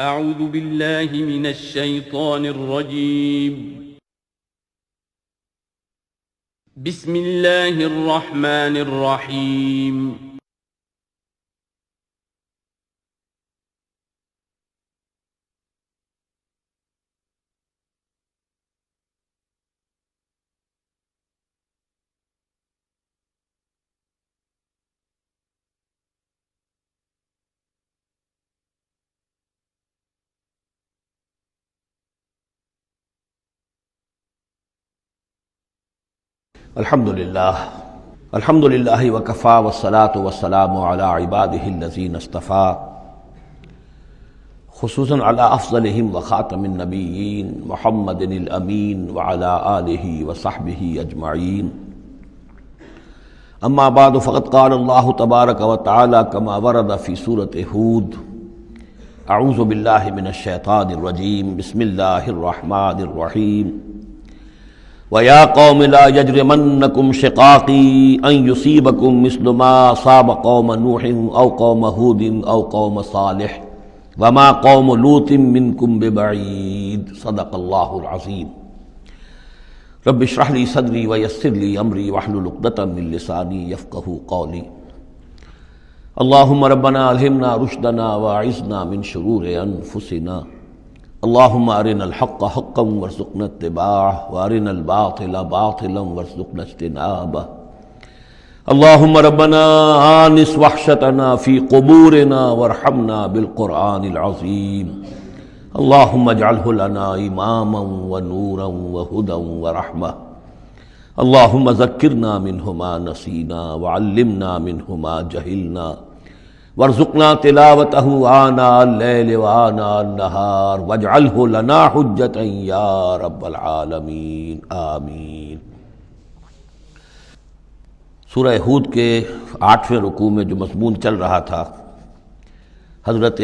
اعوذ باللہ من الشیطان الرجیم بسم اللہ الرحمن الرحیم الحمدللہ وکفی والصلاة والسلام علی عبادہ الذین اصطفیٰ خصوصاً علی افضلہم وخاتم النبیین محمد الامین وعلی آلہ وصحبہ اجمعین اما بعد فقد قال اللہ تبارک وتعالی کما ورد فی سورۃ ہود اعوذ باللہ من الشیطان الرجیم بسم اللہ الرحمن الرحیم وَيَا قَوْمِ لَا يَجْرِمَنَّكُمْ شِقَاقِي أَن يُصِيبَكُمْ مِثْلُ مَا أَصَابَ قَوْمَ نُوحٍ أَوْ قَوْمَ هُودٍ أَوْ قَوْمَ صَالِحٍ وَمَا قَوْمُ لُوطٍ مِّنكُمْ بِبَعِيدٍ صدق اللہ العظیم۔ رب اشرح لي صدری ويسر لي أمری واحلل عقدۃ من لسانی يفقهوا قولی۔ اللهم ربنا ألهمنا رشدنا واعذنا من شرور أنفسنا، اللهم ارنا الحق حقا وارزقنا اتباعه وارنا الباطل باطلا وارزقنا اجتنابه، اللهم ربنا آنس وحشتنا في قبورنا وارحمنا بالقرآن العظيم، اللهم اجعله لنا إماما ونورا وهدى ورحمة، اللهم ذكرنا منه ما نسينا وعلمنا منه ما جهلنا وارزقنا تلاوته آناء الليل وآناء النهار واجعله لنا حجة یا رب العالمین آمین۔ سورہ ہود کے 8ویں رکوع میں جو مضمون چل رہا تھا، حضرت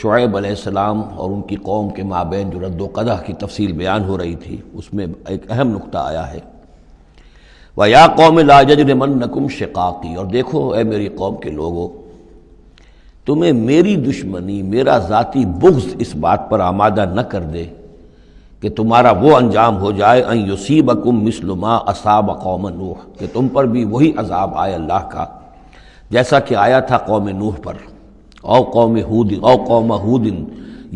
شعیب علیہ السلام اور ان کی قوم کے مابین جو رد و قدح کی تفصیل بیان ہو رہی تھی، اس میں ایک اہم نقطہ آیا ہے وَيَا قَوْمِ لَا يَجْرِمَنَّكُمْ شِقَاقِي، اور دیکھو اے میری قوم کے لوگوں، تمہیں میری دشمنی، میرا ذاتی بغض اس بات پر آمادہ نہ کر دے کہ تمہارا وہ انجام ہو جائے ان یصیبکم مثل ما اصاب قوم نوح، کہ تم پر بھی وہی عذاب آئے اللہ کا جیسا کہ آیا تھا قوم نوح پر، او قوم ہود، او قوم ہود،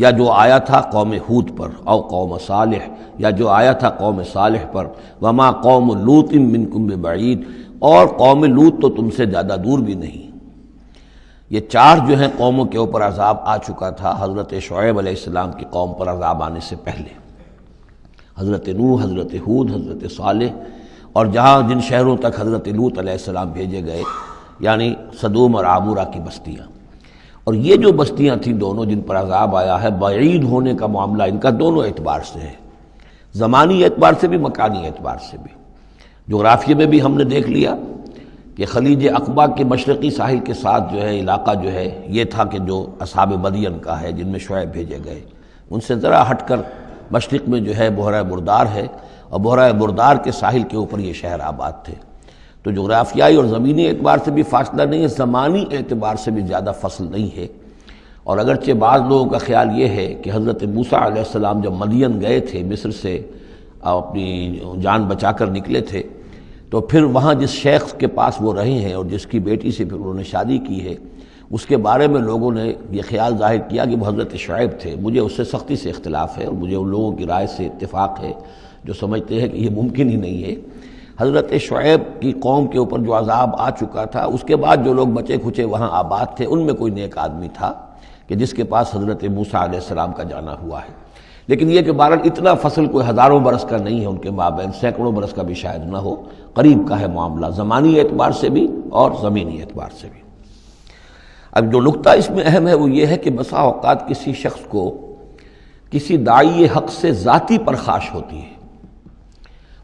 یا جو آیا تھا قوم ہود پر، او قوم صالح، یا جو آیا تھا قوم صالح پر، وما قوم لوط منکم ببعید، اور قوم لوط تو تم سے زیادہ دور بھی نہیں۔ یہ چار جو ہیں قوموں کے اوپر عذاب آ چکا تھا حضرت شعیب علیہ السلام کی قوم پر عذاب آنے سے پہلے، حضرت نوح، حضرت ہود، حضرت صالح، اور جہاں جن شہروں تک حضرت لوط علیہ السلام بھیجے گئے، یعنی صدوم اور عامورہ کی بستیاں۔ اور یہ جو بستیاں تھیں دونوں جن پر عذاب آیا ہے، بعید ہونے کا معاملہ ان کا دونوں اعتبار سے ہے، زمانی اعتبار سے بھی، مکانی اعتبار سے بھی۔ جغرافیے میں بھی ہم نے دیکھ لیا کہ خلیج عقبہ کے مشرقی ساحل کے ساتھ جو ہے علاقہ جو ہے یہ تھا کہ جو اصحاب مدین کا ہے، جن میں شعیب بھیجے گئے، ان سے ذرا ہٹ کر مشرق میں جو ہے بحیرہ بردار ہے، اور بحیرہ بردار کے ساحل کے اوپر یہ شہر آباد تھے۔ تو جغرافیائی اور زمینی اعتبار سے بھی فاصلہ نہیں ہے، زمانی اعتبار سے بھی زیادہ فصل نہیں ہے۔ اور اگرچہ بعض لوگوں کا خیال یہ ہے کہ حضرت موسیٰ علیہ السلام جب مدین گئے تھے، مصر سے اپنی جان بچا کر نکلے تھے، تو پھر وہاں جس شیخ کے پاس وہ رہے ہیں اور جس کی بیٹی سے پھر انہوں نے شادی کی ہے، اس کے بارے میں لوگوں نے یہ خیال ظاہر کیا کہ وہ حضرت شعیب تھے۔ مجھے اس سے سختی سے اختلاف ہے، اور مجھے ان لوگوں کی رائے سے اتفاق ہے جو سمجھتے ہیں کہ یہ ممکن ہی نہیں ہے۔ حضرت شعیب کی قوم کے اوپر جو عذاب آ چکا تھا، اس کے بعد جو لوگ بچے کھچے وہاں آباد تھے، ان میں کوئی نیک آدمی تھا کہ جس کے پاس حضرت موسیٰ علیہ السلام کا جانا ہوا ہے۔ لیکن یہ کہ بہرحال اتنا فصل کوئی ہزاروں برس کا نہیں ہے ان کے مابین، سینکڑوں برس کا بھی شاید نہ ہو، قریب کا ہے معاملہ، زمانی اعتبار سے بھی اور زمینی اعتبار سے بھی۔ اب جو نقطہ اس میں اہم ہے وہ یہ ہے کہ بسا اوقات کسی شخص کو کسی داعی حق سے ذاتی پرخاش ہوتی ہے،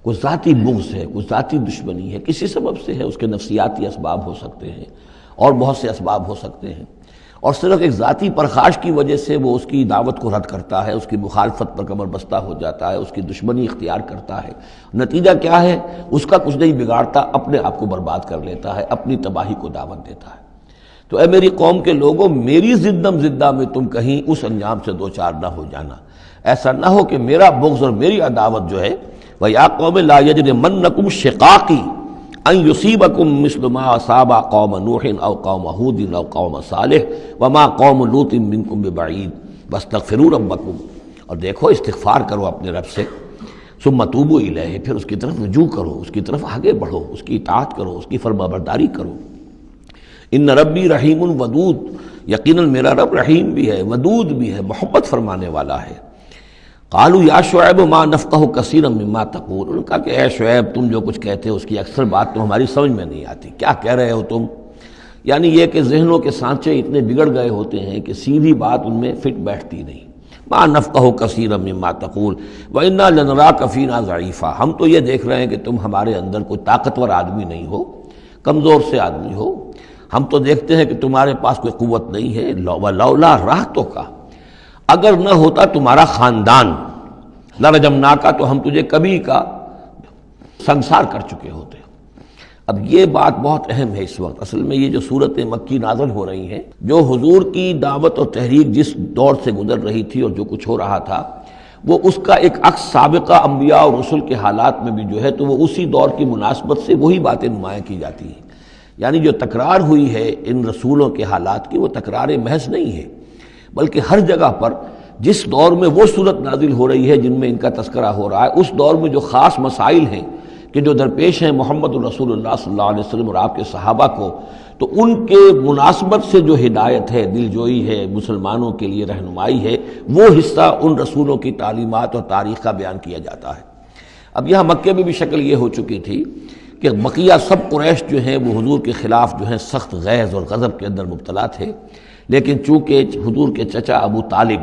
کوئی ذاتی بغض ہے، کوئی ذاتی دشمنی ہے، کسی سبب سے ہے، اس کے نفسیاتی اسباب ہو سکتے ہیں اور بہت سے اسباب ہو سکتے ہیں، اور صرف ایک ذاتی پرخاش کی وجہ سے وہ اس کی دعوت کو رد کرتا ہے، اس کی مخالفت پر کمر بستہ ہو جاتا ہے، اس کی دشمنی اختیار کرتا ہے۔ نتیجہ کیا ہے؟ اس کا کچھ نہیں بگاڑتا، اپنے آپ کو برباد کر لیتا ہے، اپنی تباہی کو دعوت دیتا ہے۔ تو اے میری قوم کے لوگوں، میری زدم زدہ میں تم کہیں اس انجام سے دو چار نہ ہو جانا، ایسا نہ ہو کہ میرا بغض اور میری عداوت جو ہے وَيَا قَوْمِ لَا يَجْرِمَنَّكُمْ شِقَاقِي أَن يُصِيبَكُم مِّثْلُ مَا أَصَابَ قَوْمَ نُوحٍ أَوْ قَوْمَ هُودٍ أَوْ قَوْمَ صَالِحٍ وَمَا قَوْمُ لُوطٍ مِّنكُم بِبَعِيدٍ وَاسْتَغْفِرُوا رَبَّكُمْ، اور دیکھو استغفار کرو اپنے رب سے، ثُمَّ تُوبُوا إِلَيْهِ، پھر اس کی طرف رجوع کرو، اس کی طرف آگے بڑھو، اس کی اطاعت کرو، اس کی فرمانبرداری کرو۔ ان ربی رحیم ودود، یقیناً میرا رب رحیم بھی ہے، ودود بھی ہے، محبت فرمانے والا ہے۔ قالوا یا شعیب ما نفقہ کثیرا مما تقول، انہوں نے کہا کہ اے شعیب تم جو کچھ کہتے ہو اس کی اکثر بات تو ہماری سمجھ میں نہیں آتی، کیا کہہ رہے ہو تم؟ یعنی یہ کہ ذہنوں کے سانچے اتنے بگڑ گئے ہوتے ہیں کہ سیدھی بات ان میں فٹ بیٹھتی نہیں۔ ما نفقہ کثیرا مما تقول وانا لنراک فینا ضعیفا، ہم تو یہ دیکھ رہے ہیں کہ تم ہمارے اندر کوئی طاقتور آدمی نہیں ہو، کمزور سے آدمی ہو، ہم تو دیکھتے ہیں کہ تمہارے پاس کوئی قوت نہیں ہے۔ لولا رہتک، اگر نہ ہوتا تمہارا خاندان، لرجمناک، تو ہم تجھے کبھی کا سنسار کر چکے ہوتے۔ اب یہ بات بہت اہم ہے اس وقت، اصل میں یہ جو صورت مکی نازل ہو رہی ہیں، جو حضور کی دعوت اور تحریک جس دور سے گزر رہی تھی اور جو کچھ ہو رہا تھا، وہ اس کا ایک عکس سابقہ انبیاء اور رسل کے حالات میں بھی جو ہے تو وہ اسی دور کی مناسبت سے وہی باتیں نمایاں کی جاتی ہیں۔ یعنی جو تکرار ہوئی ہے ان رسولوں کے حالات کی، وہ تکرار محض نہیں ہے، بلکہ ہر جگہ پر جس دور میں وہ صورت نازل ہو رہی ہے جن میں ان کا تذکرہ ہو رہا ہے، اس دور میں جو خاص مسائل ہیں کہ جو درپیش ہیں محمد الرسول اللہ صلی اللہ علیہ وسلم اور آپ کے صحابہ کو، تو ان کے مناسبت سے جو ہدایت ہے، دل جوئی ہے، مسلمانوں کے لیے رہنمائی ہے، وہ حصہ ان رسولوں کی تعلیمات اور تاریخ کا بیان کیا جاتا ہے۔ اب یہاں مکے میں بھی شکل یہ ہو چکی تھی کہ بقیہ سب قریش جو ہیں وہ حضور کے خلاف جو ہیں سخت غیظ اور غضب کے اندر مبتلا تھے، لیکن چونکہ حضور کے چچا ابو طالب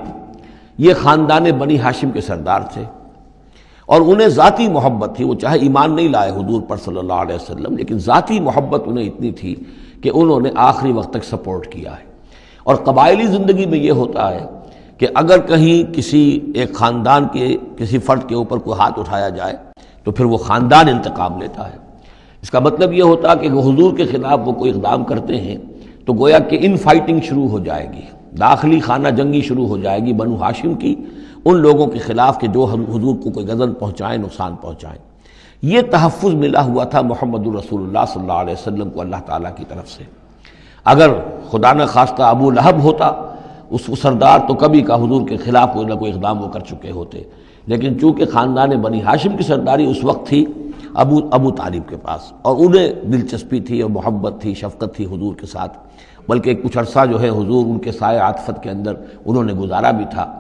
یہ خاندان بنی ہاشم کے سردار تھے اور انہیں ذاتی محبت تھی، وہ چاہے ایمان نہیں لائے حضور پر صلی اللہ علیہ وسلم، لیکن ذاتی محبت انہیں اتنی تھی کہ انہوں نے آخری وقت تک سپورٹ کیا ہے۔ اور قبائلی زندگی میں یہ ہوتا ہے کہ اگر کہیں کسی ایک خاندان کے کسی فرد کے اوپر کوئی ہاتھ اٹھایا جائے تو پھر وہ خاندان انتقام لیتا ہے۔ اس کا مطلب یہ ہوتا کہ وہ حضور کے خلاف وہ کوئی اقدام کرتے ہیں تو گویا کہ ان فائٹنگ شروع ہو جائے گی، داخلی خانہ جنگی شروع ہو جائے گی بنو ہاشم کی ان لوگوں کے خلاف کہ جو حضور کو کوئی غضب پہنچائیں، نقصان پہنچائیں۔ یہ تحفظ ملا ہوا تھا محمد الرسول اللہ صلی اللہ علیہ وسلم کو اللہ تعالیٰ کی طرف سے۔ اگر خدا نہ خواستہ ابو لہب ہوتا اس سردار، تو کبھی کا حضور کے خلاف کوئی نہ کوئی اقدام وہ کر چکے ہوتے، لیکن چونکہ خاندان بنی ہاشم کی سرداری اس وقت تھی ابو طالب کے پاس، اور انہیں دلچسپی تھی اور محبت تھی، شفقت تھی حضور کے ساتھ، بلکہ کچھ عرصہ جو ہے حضور ان کے سائے عاطفت کے اندر انہوں نے گزارا بھی تھا۔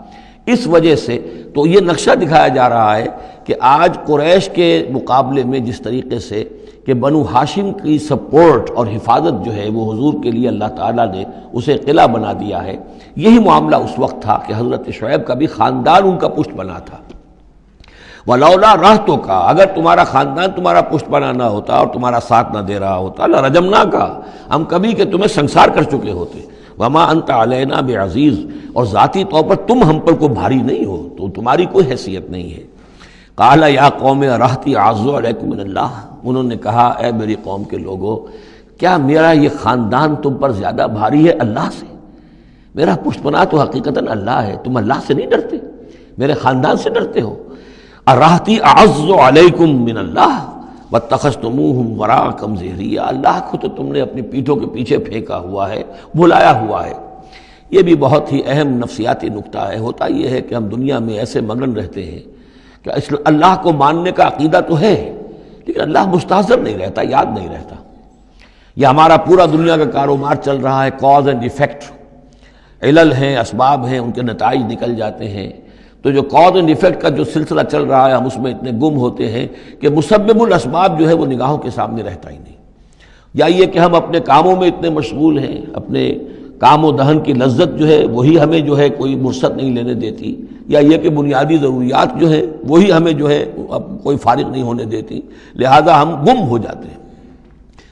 اس وجہ سے تو یہ نقشہ دکھایا جا رہا ہے کہ آج قریش کے مقابلے میں جس طریقے سے کہ بنو ہاشم کی سپورٹ اور حفاظت جو ہے وہ حضور کے لیے اللہ تعالیٰ نے اسے قلعہ بنا دیا ہے، یہی معاملہ اس وقت تھا کہ حضرت شعیب کا بھی خاندان ان کا پشت بنا تھا۔ وَلَوْلَا رَحْتُكَ، اگر تمہارا خاندان تمہارا پشت بنا نہ ہوتا اور تمہارا ساتھ نہ دے رہا ہوتا، لَرَجَمْنَاكَ، ہم کبھی کہ تمہیں سنسار کر چکے ہوتے۔ وَمَا أَنْتَ عَلَيْنَا بِعَزِيزٍ، اور ذاتی طور پر تم ہم پر کوئی بھاری نہیں ہو، تو تمہاری کوئی حیثیت نہیں ہے۔ قَالَ يَا قَوْمِ رَحْتِي أَعَزُّ عَلَيْكُم مِّنَ اللَّهِ، انہوں نے کہا اے میری قوم کے لوگو، کیا میرا یہ خاندان تم پر زیادہ بھاری ہے اللہ سے؟ میرا پشت بنا تو حقیقتاً اللہ ہے، تم اللہ سے نہیں ڈرتے، میرے خاندان سے ڈرتے ہو۔ رحتی اعز علیکم من اللہ واتخذتموہم وراءکم ظہریا، اللہ کو تو تم نے اپنی پیٹھوں کے پیچھے پھینکا ہوا ہے، بھلایا ہوا ہے۔ یہ بھی بہت ہی اہم نفسیاتی نکتہ ہے۔ ہوتا یہ ہے کہ ہم دنیا میں ایسے مگن رہتے ہیں کہ اللہ کو ماننے کا عقیدہ تو ہے، لیکن اللہ مستحضر نہیں رہتا، یاد نہیں رہتا۔ یہ ہمارا پورا دنیا کا کاروبار چل رہا ہے، کاز اینڈ ایفیکٹ، علل ہیں، اسباب ہیں، ان کے نتائج نکل جاتے ہیں۔ تو جو کاز اینڈ ایفیکٹ کا جو سلسلہ چل رہا ہے، ہم اس میں اتنے گم ہوتے ہیں کہ مسبب الاسباب جو ہے وہ نگاہوں کے سامنے رہتا ہی نہیں۔ یا یہ کہ ہم اپنے کاموں میں اتنے مشغول ہیں، اپنے کام و دہن کی لذت جو ہے وہی ہمیں جو ہے کوئی فرصت نہیں لینے دیتی، یا یہ کہ بنیادی ضروریات جو ہے وہی ہمیں جو ہے اب کوئی فارغ نہیں ہونے دیتی، لہذا ہم گم ہو جاتے ہیں۔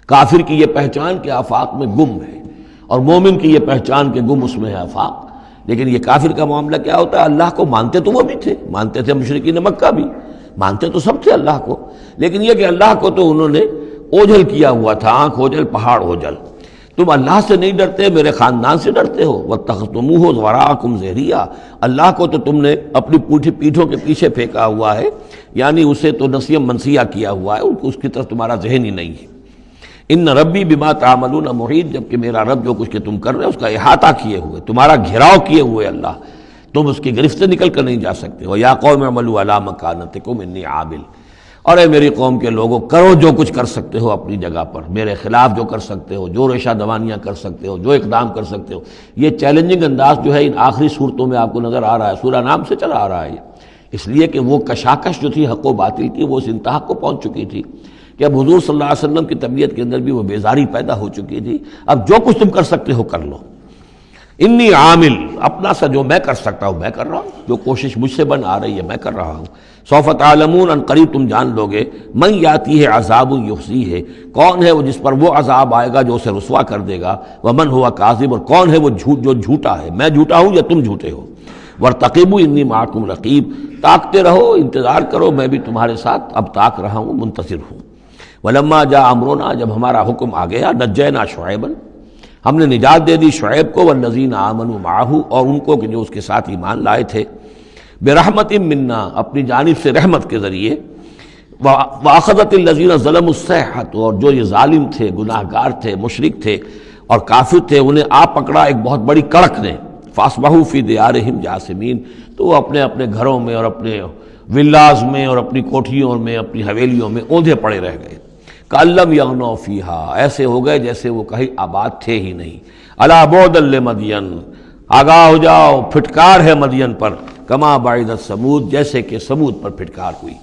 کافر کی یہ پہچان کہ آفاق میں گم ہے، اور مومن کی یہ پہچان کہ گم اس میں ہے آفاق۔ لیکن یہ کافر کا معاملہ کیا ہوتا ہے؟ اللہ کو مانتے تو وہ بھی تھے، مانتے تھے مشرکین مکہ بھی، مانتے تو سب تھے اللہ کو، لیکن یہ کہ اللہ کو تو انہوں نے اوجھل کیا ہوا تھا، آنکھ اوجھل پہاڑ اوجھل۔ تم اللہ سے نہیں ڈرتے، میرے خاندان سے ڈرتے ہو. وَاتَّخَذْتُمُوهُ وَرَاءَكُمْ ظِهْرِيًّا، اللہ کو تو تم نے اپنی پیٹھوں کے پیچھے پھینکا ہوا ہے، یعنی اسے تو نسیہ منسیہ کیا ہوا ہے، اس کی طرف تمہارا ذہن ہی نہیں ہے. ان ربی بما تعملون محیط، جبکہ میرا رب جو کچھ کہ تم کر رہے ہو اس کا احاطہ کیے ہوئے، تمہارا گھیراؤ کیے ہوئے اللہ، تم اس کی گرفت سے نکل کر نہیں جا سکتے. وَيَا قَوْمِ اعْمَلُوا عَلَىٰ مَكَانَتِكُمْ إِنِّي عَامِلٌ، اور اے میری قوم کے لوگوں، کرو جو کچھ کر سکتے ہو اپنی جگہ پر، میرے خلاف جو کر سکتے ہو، جو ریشہ دوانیاں کر سکتے ہو، جو اقدام کر سکتے ہو. یہ چیلنجنگ انداز جو ہے ان آخری صورتوں میں آپ کو نظر آ رہا ہے، سورہ نام سے چلا آ رہا ہے، اس لیے کہ وہ کشاکش جو تھی حق و باطل کی وہ اس انتہا کو پہنچ چکی تھی کہ اب حضور صلی اللہ علیہ وسلم کی طبیعت کے اندر بھی وہ بیزاری پیدا ہو چکی تھی. اب جو کچھ تم کر سکتے ہو کر لو. انی عامل، اپنا سا جو میں کر سکتا ہوں میں کر رہا ہوں، جو کوشش مجھ سے بن آ رہی ہے میں کر رہا ہوں. سوف تعلمون، ان قریب تم جان لو گے، من یاتی ہے عذاب یخزیہ، کون ہے وہ جس پر وہ عذاب آئے گا جو اسے رسوا کر دے گا. ومن ہوا کاذب، اور کون ہے وہ جو جھوٹا ہے، میں جھوٹا ہوں یا تم جھوٹے ہو. وارتقبوا انی معکم رقیب، تاکتے رہو، انتظار کرو، میں بھی تمہارے ساتھ اب تاک رہا ہوں، منتظر ہوں. ولما جاء امرنا، جب ہمارا حکم آ گیا، نجینا شعیبا، ہم نے نجات دے دی شعیب کو، والذین آمنوا معہ، اور ان کو کہ جو اس کے ساتھ ایمان لائے تھے، برحمت منا، اپنی جانب سے رحمت کے ذریعے. واخذت الذین ظلموا الصیحۃ، اور جو یہ ظالم تھے، گناہ گار تھے، مشرک تھے اور کافر تھے، انہیں آ پکڑا ایک بہت بڑی کڑک نے. فاصبحوا فی دیارہم جاثمین، تو وہ اپنے اپنے گھروں میں اور اپنے ولاز میں اور اپنی کوٹھیوں میں، اپنی حویلیوں میں اوندھے پڑے رہ گئے. کأن لم یغنوا فیہا، ایسے ہو گئے جیسے وہ کہیں آباد تھے ہی نہیں. الا بعدا لمدین، آگاہ ہو جاؤ، پھٹکار ہے مدین پر. کما بعدت ثمود، جیسے کہ ثمود پر پھٹکار ہوئی.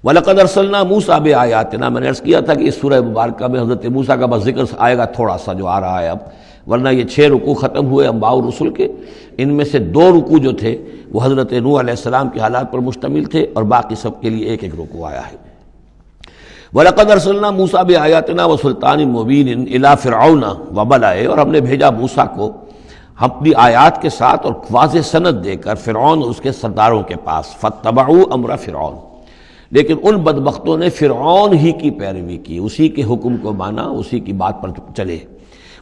وَلَقَدْ أَرْسَلْنَا مُوسَىٰ بِآيَاتِنَا، میں نے عرض کیا تھا کہ اس سورہ مبارکہ میں حضرت موسیٰ کا بس ذکر آئے گا تھوڑا سا جو آ رہا ہے اب، ورنہ یہ 6 رکوع ختم ہوئے انبیاء و رسل کے. ان میں سے 2 رکوع جو تھے وہ حضرت نوح علیہ السلام کے حالات پر مشتمل تھے، اور باقی سب کے لیے ایک رکوع آیا ہے. وَلَقَدْ أَرْسَلْنَا مُوسَىٰ بِآيَاتِنَا وَسُلْطَانٍ مُّبِينٍ إِلَىٰ فِرْعَوْنَ وَمَلَئِهِ، اور ہم نے بھیجا موسیٰ کو اپنی آیات کے ساتھ اور واضح سند دے کر فرعون اور اس کے سرداروں کے پاس. فَاتَّبَعُوا أَمْرَ فِرْعَوْنَ، لیکن ان بدبختوں نے فرعون ہی کی پیروی کی، اسی کے حکم کو مانا، اسی کی بات پر چلے.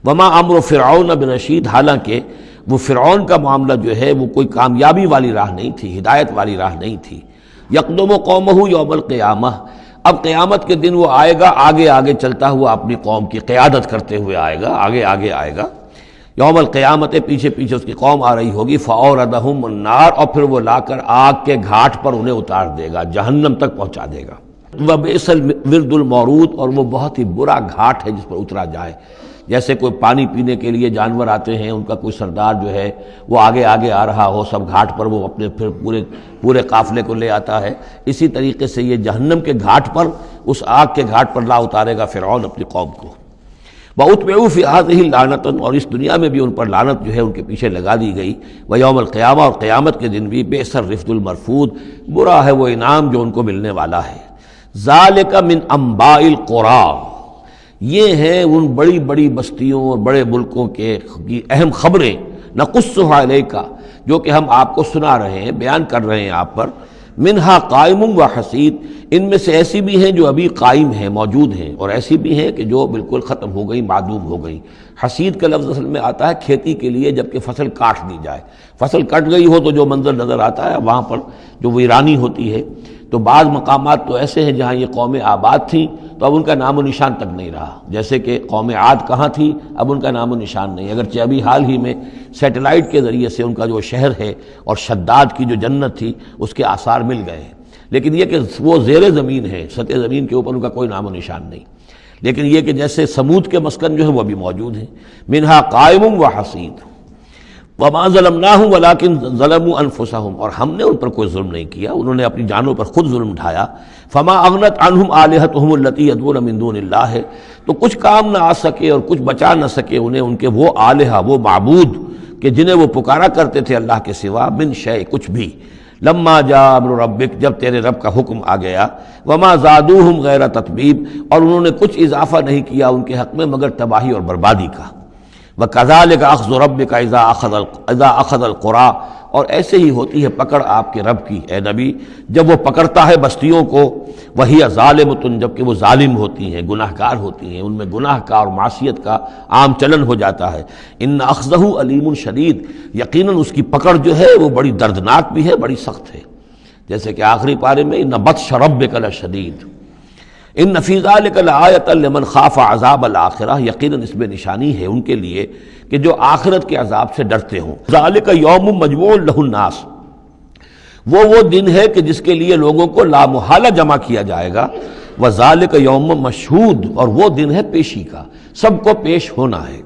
وما امر فرعون برشید، حالانکہ وہ فرعون کا معاملہ جو ہے وہ کوئی کامیابی والی راہ نہیں تھی، ہدایت والی راہ نہیں تھی. یقدم قومہ یوم القیامہ، اب قیامت کے دن وہ آئے گا آگے آگے چلتا ہوا، اپنی قوم کی قیادت کرتے ہوئے آئے گا، آگے آگے آئے گا. یوم القیامت، پیچھے پیچھے اس کی قوم آ رہی ہوگی. فاوردہم النار، اور پھر وہ لا کر آگ کے گھاٹ پر انہیں اتار دے گا، جہنم تک پہنچا دے گا. وبئس الورد المورود، اور وہ بہت ہی برا گھاٹ ہے جس پر اترا جائے. جیسے کوئی پانی پینے کے لیے جانور آتے ہیں، ان کا کوئی سردار جو ہے وہ آگے آگے آ رہا ہو، سب گھاٹ پر وہ اپنے پھر پورے قافلے کو لے آتا ہے، اسی طریقے سے یہ جہنم کے گھاٹ پر، اس آگ کے گھاٹ پر لا اتارے گا فرعون اپنی قوم کو. وَأُتْبِعُوا فِي هَٰذِهِ لَعْنَةً، اور اس دنیا میں بھی ان پر لعنت جو ہے ان کے پیچھے لگا دی گئی. وَيَوْمَ الْقِيَامَةِ، اور قیامت کے دن بھی. بِئْسَ الرِّفْدُ الْمَرْفُودُ، برا ہے وہ انعام جو ان کو ملنے والا ہے. ذَلِكَ مِنْ أَنبَاءِ الْقُرَىٰ، یہ ہیں ان بڑی بڑی بستیوں اور بڑے ملکوں کے اہم خبریں. نقصها علیک، جو کہ ہم آپ کو سنا رہے ہیں، بیان کر رہے ہیں آپ پر. منہا قائم و حسید، ان میں سے ایسی بھی ہیں جو ابھی قائم ہیں، موجود ہیں، اور ایسی بھی ہیں کہ جو بالکل ختم ہو گئی، معدوم ہو گئی. حسید کا لفظ اصل میں آتا ہے کھیتی کے لیے، جب کہ فصل کاٹ دی جائے. فصل کٹ گئی ہو تو جو منظر نظر آتا ہے وہاں پر جو ویرانی ہوتی ہے. تو بعض مقامات تو ایسے ہیں جہاں یہ قومیں آباد تھیں تو اب ان کا نام و نشان تک نہیں رہا، جیسے کہ قوم عاد کہاں تھی، اب ان کا نام و نشان نہیں. اگرچہ ابھی حال ہی میں سیٹلائٹ کے ذریعے سے ان کا جو شہر ہے اور شداد کی جو جنت تھی اس کے آثار مل گئے ہیں، لیکن یہ کہ وہ زیر زمین ہے، سطح زمین کے اوپر ان کا کوئی نام و نشان نہیں. لیکن یہ کہ جیسے سمود کے مسکن جو ہے وہ بھی موجود ہیں. منہا قائم و حسید. وما ظلمناہم ولکن ظلموا انفسہم، اور ہم نے ان پر کوئی ظلم نہیں کیا، انہوں نے اپنی جانوں پر خود ظلم اٹھایا. فما اغنت عنہم آلہتہم التی یدعون من دون اللہ، تو کچھ کام نہ آ سکے اور کچھ بچا نہ سکے انہیں ان کے وہ آلہہ، وہ معبود کہ جنہیں وہ پکارا کرتے تھے اللہ کے سوا. من شیء، کچھ بھی. لما جاء امر ربک، جب تیرے رب کا حکم آ گیا. وما زادوہم غیر تتبیب، اور انہوں نے کچھ اضافہ نہیں کیا ان کے حق میں مگر تباہی اور بربادی کا. وَكَذَلِكَ أَخْذُ رَبِّكَ إِذَا أَخَذَ الْقُرَىٰ، اور ایسے ہی ہوتی ہے پکڑ آپ کے رب کی اے نبی جب وہ پکڑتا ہے بستیوں کو، وہی ظالمۃ، جبکہ وہ ظالم ہوتی ہیں، گناہ گار ہوتی ہیں، ان میں گناہ کا اور معصیت کا عام چلن ہو جاتا ہے۔ ان اخذہ علیم شدید، یقیناً اس کی پکڑ جو ہے وہ بڑی دردناک بھی ہے، بڑی سخت ہے، جیسے کہ آخری پارے میں ان بطش ربک لشدید، ان فی ذلک لآیۃ لمن خاف عذاب الآخرہ، یقیناً اس میں نشانی ہے ان کے لیے کہ جو آخرت کے عذاب سے ڈرتے ہوں۔ ذالک یوم مجموع لہ الناس، وہ دن ہے کہ جس کے لیے لوگوں کو لا محالہ جمع کیا جائے گا، وذالک یوم مشہود، اور وہ دن ہے پیشی کا، سب کو پیش ہونا ہے۔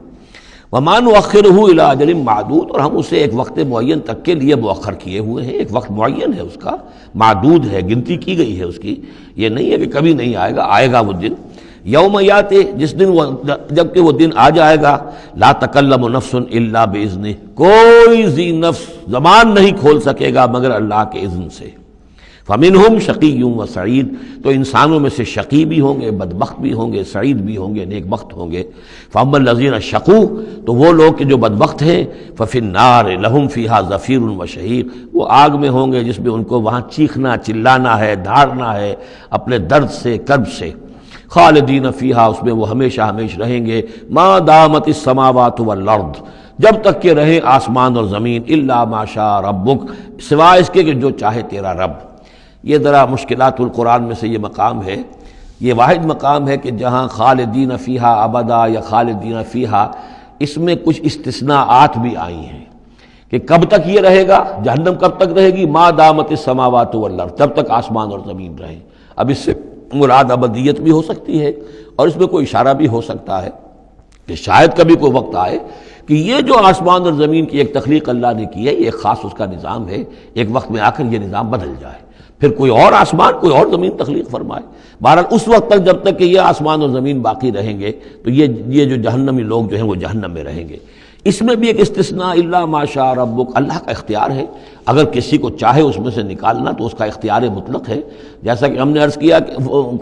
وما نؤخرہ الی اجل معدود، اور ہم اسے ایک وقت معین تک کے لیے مؤخر کیے ہوئے ہیں، ایک وقت معین ہے اس کا، معدود ہے، گنتی کی گئی ہے اس کی، یہ نہیں ہے کہ کبھی نہیں آئے گا، آئے گا وہ دن۔ یوم یاتی، جس دن جب کہ وہ دن آ جائے گا، لا تکلم نفس الا باذنہ، کوئی ذی نفس زبان نہیں کھول سکے گا مگر اللہ کے اذن سے۔ فمنہم شقی و سعید، تو انسانوں میں سے شقی بھی ہوں گے، بدبخت بھی ہوں گے، سعید بھی ہوں گے، نیک بخت ہوں گے۔ فاما الذین شقوا، تو وہ لوگ کہ جو بدبخت ہیں، ففی النار لہم فیہا زفیر و شہیق، وہ آگ میں ہوں گے جس میں ان کو وہاں چیخنا چلانا ہے، دھاڑنا ہے اپنے درد سے، کرب سے۔ خالدین فیہا، اس میں وہ ہمیشہ ہمیش رہیں گے، ما دامت السماوات والارض، جب تک کہ رہے آسمان اور زمین، الا ما شاء ربک، سوائے اس کے کہ جو چاہے تیرا رب۔ یہ ذرا مشکلات القرآن میں سے یہ مقام ہے، یہ واحد مقام ہے کہ جہاں خالدین فیہا ابدا یا خالدین فیہا، اس میں کچھ استثناءات بھی آئی ہیں کہ کب تک یہ رہے گا، جہنم کب تک رہے گی، ما دامت السماوات والارض، جب تک آسمان اور زمین رہے۔ اب اس سے مراد ابدیت بھی ہو سکتی ہے، اور اس میں کوئی اشارہ بھی ہو سکتا ہے کہ شاید کبھی کوئی وقت آئے کہ یہ جو آسمان اور زمین کی ایک تخلیق اللہ نے کی ہے، یہ ایک خاص اس کا نظام ہے، ایک وقت میں آ کر یہ نظام بدل جائے، پھر کوئی اور آسمان کوئی اور زمین تخلیق فرمائے۔ بہرحال اس وقت تک جب تک کہ یہ آسمان اور زمین باقی رہیں گے تو یہ جو جہنمی لوگ جو ہیں وہ جہنم میں رہیں گے۔ اس میں بھی ایک استثناء، الا ما شاء ربک، اللہ کا اختیار ہے، اگر کسی کو چاہے اس میں سے نکالنا تو اس کا اختیار مطلق ہے، جیسا کہ ہم نے عرض کیا،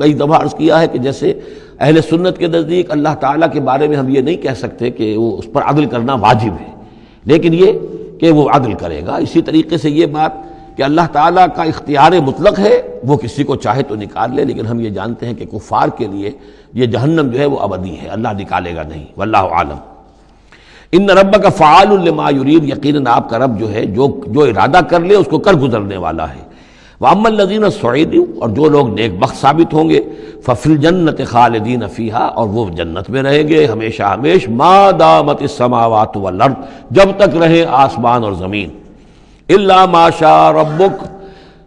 کئی دفعہ عرض کیا ہے کہ جیسے اہل سنت کے نزدیک اللہ تعالیٰ کے بارے میں ہم یہ نہیں کہہ سکتے کہ وہ اس پر عدل کرنا واجب ہے، لیکن یہ کہ وہ عدل کرے گا۔ اسی طریقے سے یہ بات کہ اللہ تعالیٰ کا اختیار مطلق ہے، وہ کسی کو چاہے تو نکال لے، لیکن ہم یہ جانتے ہیں کہ کفار کے لیے یہ جہنم جو ہے وہ ابدی ہے، اللہ نکالے گا نہیں، واللہ عالم۔ ان ربک فعال لما یرید، یقیناً آپ کا رب جو ہے جو ارادہ کر لے اس کو کر گزرنے والا ہے۔ واما الذین سعدوا، اور جو لوگ نیک بخت ثابت ہوں گے، ففی الجنت خالدین فیہا، اور وہ جنت میں رہیں گے ہمیشہ ہمیش، ما دامت السماوات والارض، جب تک رہے آسمان اور زمین، الا ما شاء ربک،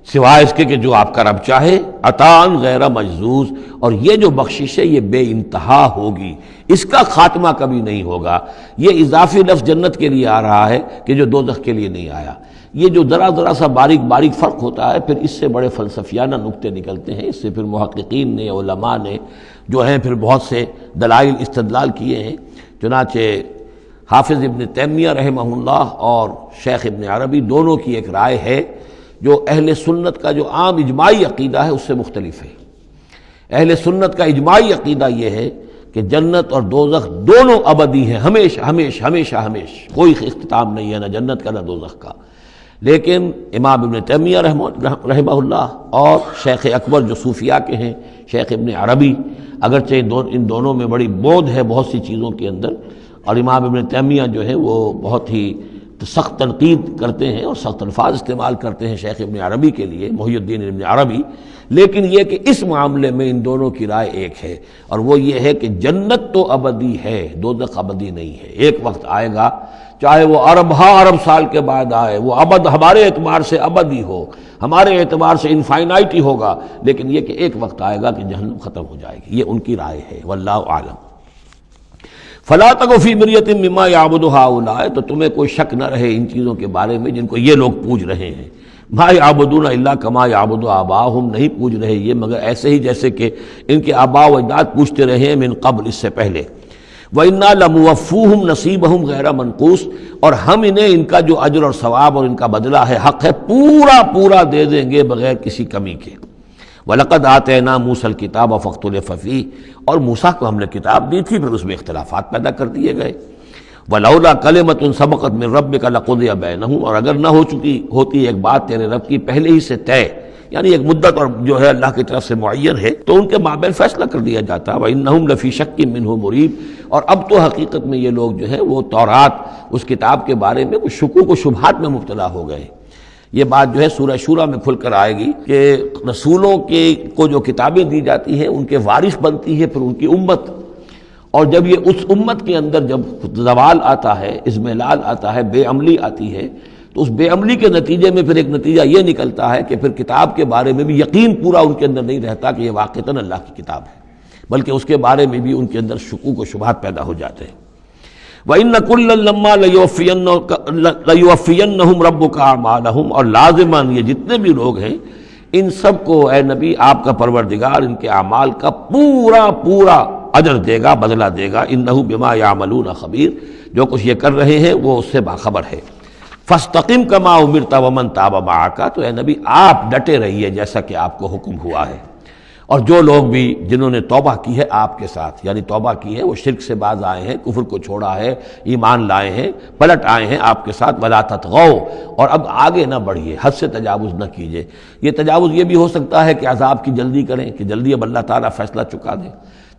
سوائے اس کے کہ جو آپ کا رب چاہے، عطاء غیر مجزوز، اور یہ جو بخشش ہے یہ بے انتہا ہوگی، اس کا خاتمہ کبھی نہیں ہوگا۔ یہ اضافی لفظ جنت کے لیے آ رہا ہے کہ جو دوزخ کے لیے نہیں آیا۔ یہ جو ذرا سا باریک فرق ہوتا ہے، پھر اس سے بڑے فلسفیانہ نکتے نکلتے ہیں، اس سے پھر محققین نے، علماء نے جو ہیں پھر بہت سے دلائل استدلال کیے ہیں۔ چنانچہ حافظ ابن تیمیہ رحمہ اللہ اور شیخ ابن عربی دونوں کی ایک رائے ہے جو اہل سنت کا جو عام اجماعی عقیدہ ہے اس سے مختلف ہے۔ اہل سنت کا اجماعی عقیدہ یہ ہے کہ جنت اور دوزخ دونوں ابدی ہیں، ہمیشہ ہمیش ہمیشہ ہمیش، کوئی اختتام نہیں ہے نہ جنت کا نہ دوزخ کا۔ لیکن امام ابن تیمیہ رحمہ اللہ اور شیخ اکبر جو صوفیاء کے ہیں، شیخ ابن عربی، اگرچہ ان دونوں میں بڑی بعد ہے بہت سی چیزوں کے اندر، اور امام ابن تیمیہ جو ہے وہ بہت ہی سخت تنقید کرتے ہیں اور سخت الفاظ استعمال کرتے ہیں شیخ ابن عربی کے لیے، محی الدین ابن عربی، لیکن یہ کہ اس معاملے میں ان دونوں کی رائے ایک ہے، اور وہ یہ ہے کہ جنت تو ابدی ہے، دوزخ ابدی نہیں ہے۔ ایک وقت آئے گا، چاہے وہ ارب سال کے بعد آئے، وہ ابد ہمارے اعتبار سے ابدی ہو، ہمارے اعتبار سے انفائنائٹی ہوگا، لیکن یہ کہ ایک وقت آئے گا کہ جہنم ختم ہو جائے گی، یہ ان کی رائے ہے، واللہ اعلم۔ فلا تک فی مریۃ مما یعبد ہؤلاء، تو تمہیں کوئی شک نہ رہے ان چیزوں کے بارے میں جن کو یہ لوگ پوج رہے ہیں۔ ما یعبدون الا کما یعبد آباؤہم، نہیں پوج رہے یہ مگر ایسے ہی جیسے کہ ان کے آباء و اجداد پوجتے رہے ہیں من قبل، اس سے پہلے۔ وَإِنَّا لَمُوَفُّوهُمْ نَصِيبَهُمْ غَيْرَ مَنْقُوصٍ، اور ہم انہیں ان کا جو اجر اور ثواب اور ان کا بدلہ ہے، حق ہے، پورا دے دیں گے بغیر کسی کمی کے۔ وَلَقَدْ آتَيْنَا مُوسَى الْكِتَابَ فَاخْتُلِفَ فِيهِ، اور موسیٰ کو ہم نے کتاب دی تھی، پھر اس میں اختلافات پیدا کر دیے گئے۔ ولولا کلمۃ سبقت من ربک لقضی بینہم، اور اگر نہ ہو چکی ہوتی ایک بات تیرے رب کی پہلے ہی سے طے، یعنی ایک مدت اور جو ہے اللہ کی طرف سے معین ہے، تو ان کے مابین فیصلہ کر دیا جاتا۔ وَإِنَّهُمْ لَفِي شَكٍّ مِّنْهُ مُرِيبٍ، اور اب تو حقیقت میں یہ لوگ جو ہے وہ تورات اس کتاب کے بارے میں کچھ شکوک و شبہات میں مبتلا ہو گئے۔ یہ بات جو ہے سورہ شورى میں کھل کر آئے گی کہ رسولوں کو جو کتابیں دی جاتی ہیں ان کے وارث بنتی ہے پھر ان کی امت، اور جب یہ اس امت کے اندر جب زوال آتا ہے، اضمحلال آتا ہے، بے عملی آتی ہے، تو اس بے عملی کے نتیجے میں پھر ایک نتیجہ یہ نکلتا ہے کہ پھر کتاب کے بارے میں بھی یقین پورا ان کے اندر نہیں رہتا کہ یہ واقعتاً اللہ کی کتاب ہے، بلکہ اس کے بارے میں بھی ان کے اندر شکوک و شبہات پیدا ہو جاتے ہیں۔ وَإِنَّ كُلًّا لَمَّا لَيُوَفِّيَنَّهُمْ رَبُّكَ أَعْمَالَهُمْ، اور لازماً یہ جتنے بھی لوگ ہیں ان سب کو اے نبی آپ کا پروردگار ان کے اعمال کا پورا پورا اجر دے گا، بدلہ دے گا۔ إِنَّهُ بِمَا يَعْمَلُونَ خَبِيرٌ، جو کچھ یہ کر رہے ہیں وہ اس سے باخبر ہے۔ فَاسْتَقِمْ كَمَا أُمِرْتَ وَمَنْ تَابَ مَعَكَ، تو اے نبی آپ ڈٹے رہیے جیسا کہ آپ کو حکم ہوا ہے، اور جو لوگ بھی جنہوں نے توبہ کی ہے آپ کے ساتھ، یعنی توبہ کی ہے، وہ شرک سے باز آئے ہیں، کفر کو چھوڑا ہے، ایمان لائے ہیں، پلٹ آئے ہیں آپ کے ساتھ، وَلَا تَطْغَوْا، اور اب آگے نہ بڑھیے، حد سے تجاوز نہ کیجیے۔ یہ تجاوز یہ بھی ہو سکتا ہے کہ عذاب کی جلدی کریں، کہ جلدی اب اللہ تعالیٰ فیصلہ چکا دے۔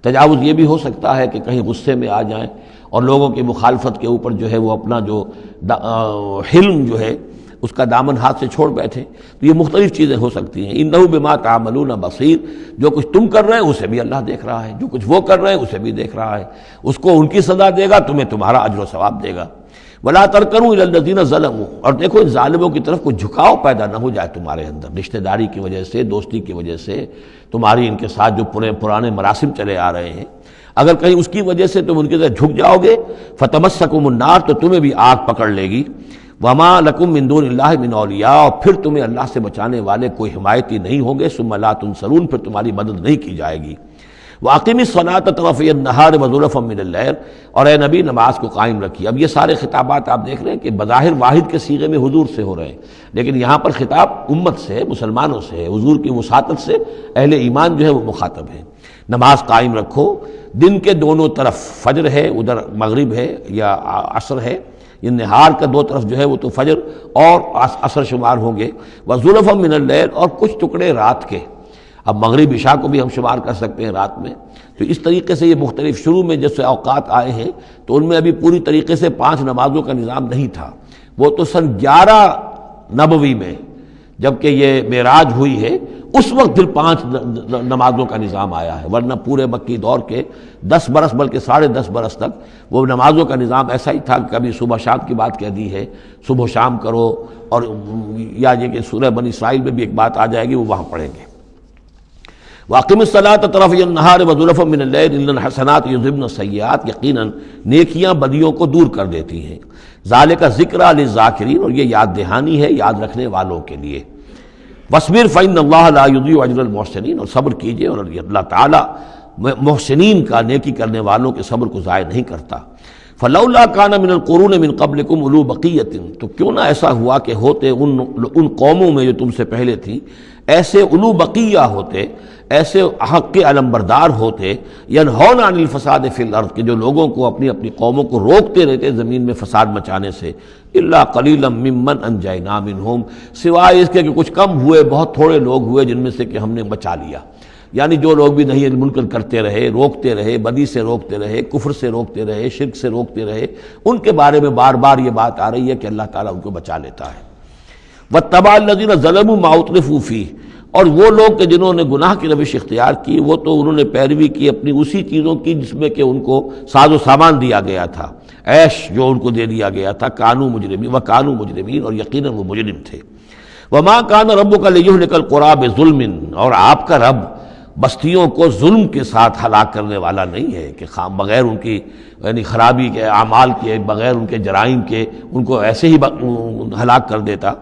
تجاوز یہ بھی ہو سکتا ہے کہ کہیں غصے میں آ جائیں اور لوگوں کی مخالفت کے اوپر جو ہے وہ اپنا جو حلم جو ہے اس کا دامن ہاتھ سے چھوڑ بیٹھے، تو یہ مختلف چیزیں ہو سکتی ہیں۔ اِنَّهُ بِمَا تَعْمَلُونَ بَصِيرٌ، جو کچھ تم کر رہے ہیں اسے بھی اللہ دیکھ رہا ہے، جو کچھ وہ کر رہے ہیں اسے بھی دیکھ رہا ہے، اس کو ان کی سزا دے گا، تمہیں تمہارا اجر و ثواب دے گا۔ وَلَا تَرْكَنُوا إِلَى الَّذِينَ ظَلَمُوا، اور دیکھو ان ظالموں کی طرف کوئی جھکاؤ پیدا نہ ہو جائے تمہارے اندر، رشتہ داری کی وجہ سے، دوستی کی وجہ سے، تمہاری ان کے ساتھ جو پرانے مراسم چلے آ رہے ہیں، اگر کہیں اس کی وجہ سے تم ان کے ساتھ جھک جاؤ گے، فَتَمَسَّكُمُ النَّارُ، تو تمہیں بھی آگ پکڑ لے گی۔ وَمَا لَكُم مِّن دُونِ اللَّهِ مِنْ أَوْلِيَاءَ، اور پھر تمہیں اللہ سے بچانے والے کوئی حمایتی نہیں ہوں گے، ثُمَّ لَا تُنصَرُونَ، پھر تمہاری مدد نہیں کی جائے گی۔ وَأَقِمِ الصَّلَاةَ طَرَفَيَ النَّهَارِ وَزُلَفًا مِّنَ اللَّيْلِ، اور اے نبی نماز کو قائم رکھیے۔ اب یہ سارے خطابات آپ دیکھ رہے ہیں کہ بظاہر واحد کے صیغے میں حضور سے ہو رہے ہیں، لیکن یہاں پر خطاب امت سے ہے، مسلمانوں سے ہے، حضور کی وساطت سے اہل ایمان جو ہے وہ مخاطب ہے۔ نماز قائم رکھو، دن کے دونوں طرف، فجر ہے ادھر مغرب ہے یا عصر ہے، یہ نہار کا دو طرف جو ہے وہ تو فجر اور عصر شمار ہوں گے۔ وَزُلَفًا مِّنَ اللَّيْلِ، اور کچھ ٹکڑے رات کے، اب مغرب عشاء کو بھی ہم شمار کر سکتے ہیں رات میں، تو اس طریقے سے یہ مختلف شروع میں جیسے اوقات آئے ہیں تو ان میں ابھی پوری طریقے سے 5 نمازوں کا نظام نہیں تھا، وہ تو سن 11 نبوی میں جبکہ یہ معراج ہوئی ہے اس وقت پھر 5 نمازوں کا نظام آیا ہے، ورنہ پورے مکی دور کے 10 برس بلکہ 10.5 برس تک وہ نمازوں کا نظام ایسا ہی تھا کہ کبھی صبح شام کی بات کہہ دی ہے، صبح شام کرو، اور یا یہ کہ سورہ بنی اسرائیل میں بھی ایک بات آ جائے گی وہ وہاں پڑھیں گے۔ وَأَقِمِ الصَّلَاةَ طَرَفَيَ النَّهَارِ وَزُلَفًا مِّنَ اللَّيْلِ إِنَّ الْحَسَنَاتِ يُذْهِبْنَ السَّيِّئَاتِ، یقیناً نیکیاں بدیوں کو دور کر دیتی ہیں۔ ذَلِكَ ذِكْرَىٰ لِلذَّاكِرِينَ، اور یہ یاد دہانی ہے یاد رکھنے والوں کے لیے۔ وَاصْبِرْ فَإِنَّ اللَّهَ لَا يُضِيعُ أَجْرَ الْمُحْسِنِينَ، اور صبر کیجئے، اور اللہ تعالیٰ محسنین کا، نیکی کرنے والوں کے صبر کو ضائع نہیں کرتا۔ فَلَوْلَا كَانَ مِنَ الْقُرُونِ مِنْ قَبْلِكُمْ أُولُو بَقِيَّةٍ، تو کیوں نہ ایسا ہوا کہ ہوتے ان قوموں میں جو تم سے پہلے تھیں ایسے اولو بقیہ ہوتے، ایسے حق کے علمبردار ہوتے، ینہون عن الفساد فی الارض، کہ جو لوگوں کو اپنی اپنی قوموں کو روکتے رہتے زمین میں فساد مچانے سے، الا قلیلا ممن انجینا منہم، سوائے اس کے کہ کچھ کم ہوئے، بہت تھوڑے لوگ ہوئے جن میں سے کہ ہم نے بچا لیا۔ یعنی جو لوگ بھی نہیں منکر کرتے رہے، روکتے رہے، بدی سے روکتے رہے، کفر سے روکتے رہے، شرک سے روکتے رہے، ان کے بارے میں بار بار یہ بات آ رہی ہے کہ اللہ تعالیٰ ان کو بچا لیتا ہے۔ وَاتَّبَعَ الَّذِينَ ظَلَمُوا مَا أُتْرِفُوا فِيهِ، اور وہ لوگ کہ جنہوں نے گناہ کی روش اختیار کی، وہ تو انہوں نے پیروی کی اپنی اسی چیزوں کی جس میں کہ ان کو ساز و سامان دیا گیا تھا، عیش جو ان کو دے دیا گیا تھا، کانوا مجرمین وکانوا مجرمین، اور یقیناً وہ مجرم تھے۔ وما کان ربک لیہلک القری بظلم، اور آپ کا رب بستیوں کو ظلم کے ساتھ ہلاک کرنے والا نہیں ہے کہ بغیر ان کی یعنی خرابی کے اعمال کے، بغیر ان کے جرائم کے ان کو ایسے ہی ہلاک کر دیتا۔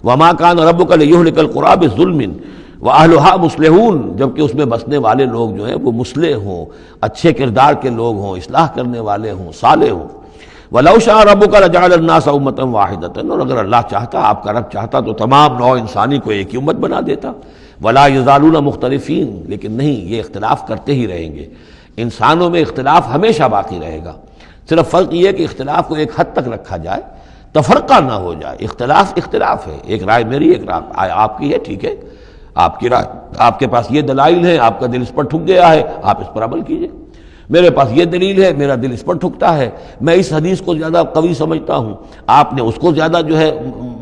وما کان ربک لیہلک القری بظلم واہلھا مصلحون، جبکہ اس میں بسنے والے لوگ جو ہیں وہ مصلح ہوں، اچھے کردار کے لوگ ہوں، اصلاح کرنے والے ہوں، صالح ہوں۔ وَلَوْ شَاءَ رَبُّكَ لَجَعَلَ النَّاسَ أُمَّةً وَاحِدَةً، اور اگر اللہ چاہتا، آپ کا رب چاہتا تو تمام نوع انسانی کو ایک ہی امت بنا دیتا۔ وَلَا يَزَالُونَ مُخْتَلِفِينَ، لیکن نہیں، یہ اختلاف کرتے ہی رہیں گے، انسانوں میں اختلاف ہمیشہ باقی رہے گا۔ صرف فرق یہ ہے کہ اختلاف کو ایک حد تک رکھا جائے، تفرقہ نہ ہو جائے۔ اختلاف اختلاف ہے، ایک رائے میری، ایک رائے آپ کی ہے، ٹھیک ہے، آپ کی رائے، آپ کے پاس یہ دلائل ہیں، آپ کا دل اس پر ٹھک گیا ہے، آپ اس پر عمل کیجئے۔ میرے پاس یہ دلیل ہے، میرا دل اس پر ٹھکتا ہے، میں اس حدیث کو زیادہ قوی سمجھتا ہوں، آپ نے اس کو زیادہ جو ہے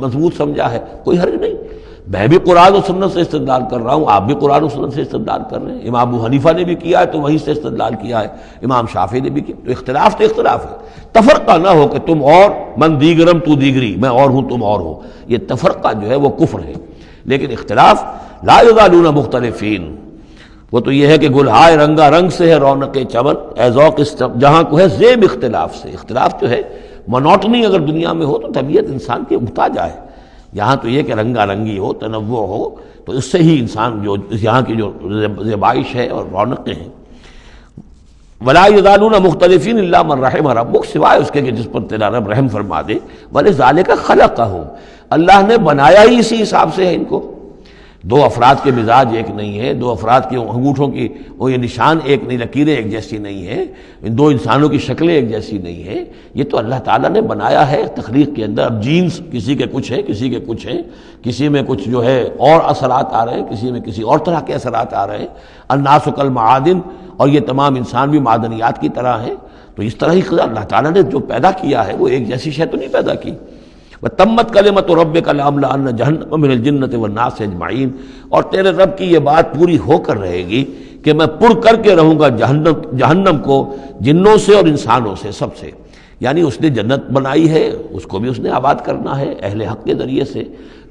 مضبوط سمجھا ہے، کوئی حرج نہیں۔ میں بھی قرآن و سنت سے استدلال کر رہا ہوں، آپ بھی قرآن و سنت سے استدلال کر رہے ہیں۔ امام ابو حنیفہ نے بھی کیا ہے تو وہیں سے استدلال کیا ہے، امام شافعی نے بھی کیا، تو اختلاف ہے۔ تفرقہ نہ ہو کہ تم اور من دیگرم تو دیگری، میں اور ہوں تم اور ہو، یہ تفرقہ جو ہے وہ کفر ہے۔ لیکن اختلاف لا یزالون مختلفین، وہ تو یہ ہے کہ گلہائے رنگا رنگ سے ہے رونق چمن، اے ذوق جہاں کو ہے زیب اختلاف سے۔ اختلاف جو ہے مونوٹنی اگر دنیا میں ہو تو طبیعت انسان کی اکتا جائے، یہاں تو یہ کہ رنگا رنگی ہو، تنوع ہو، تو اس سے ہی انسان جو یہاں کی جو زیبائش ہے اور رونقیں ہیں۔ ولا یزالون مختلفین الا من رحم ربک، سوائے اس کے کہ جس پر تیرا رب رحم فرما دے۔ ولذالک خلقہم، اللہ نے بنایا ہی اسی حساب سے ہے ان کو۔ دو افراد کے مزاج ایک نہیں ہے، دو افراد کے انگوٹھوں کی وہ یہ نشان ایک نہیں، لکیریں ایک جیسی نہیں ہیں، دو انسانوں کی شکلیں ایک جیسی نہیں ہیں، یہ تو اللہ تعالیٰ نے بنایا ہے تخلیق کے اندر۔ اب جینز کسی کے کچھ ہیں، کسی کے کچھ ہیں، کسی میں کچھ جو ہے اور اثرات آ رہے ہیں، کسی میں کسی اور طرح کے اثرات آ رہے ہیں۔ الناس کالمعادن، اور یہ تمام انسان بھی معدنیات کی طرح ہیں، تو اس طرح ہی اللہ تعالیٰ نے جو پیدا کیا ہے وہ ایک جیسی شے تو نہیں پیدا کی۔ وَتَمَّتْ كَلِمَةُ رَبِّكَ لَأَمْلَأَنَّ جَهَنَّمَ مِنَ الْجِنَّةِ وَالنَّاسِ أَجْمَعِينَ، اور تیرے رب کی یہ بات پوری ہو کر رہے گی کہ میں پر کر کے رہوں گا جہنم کو جنوں سے اور انسانوں سے، سب سے۔ یعنی اس نے جنت بنائی ہے، اس کو بھی اس نے آباد کرنا ہے اہل حق کے ذریعے سے،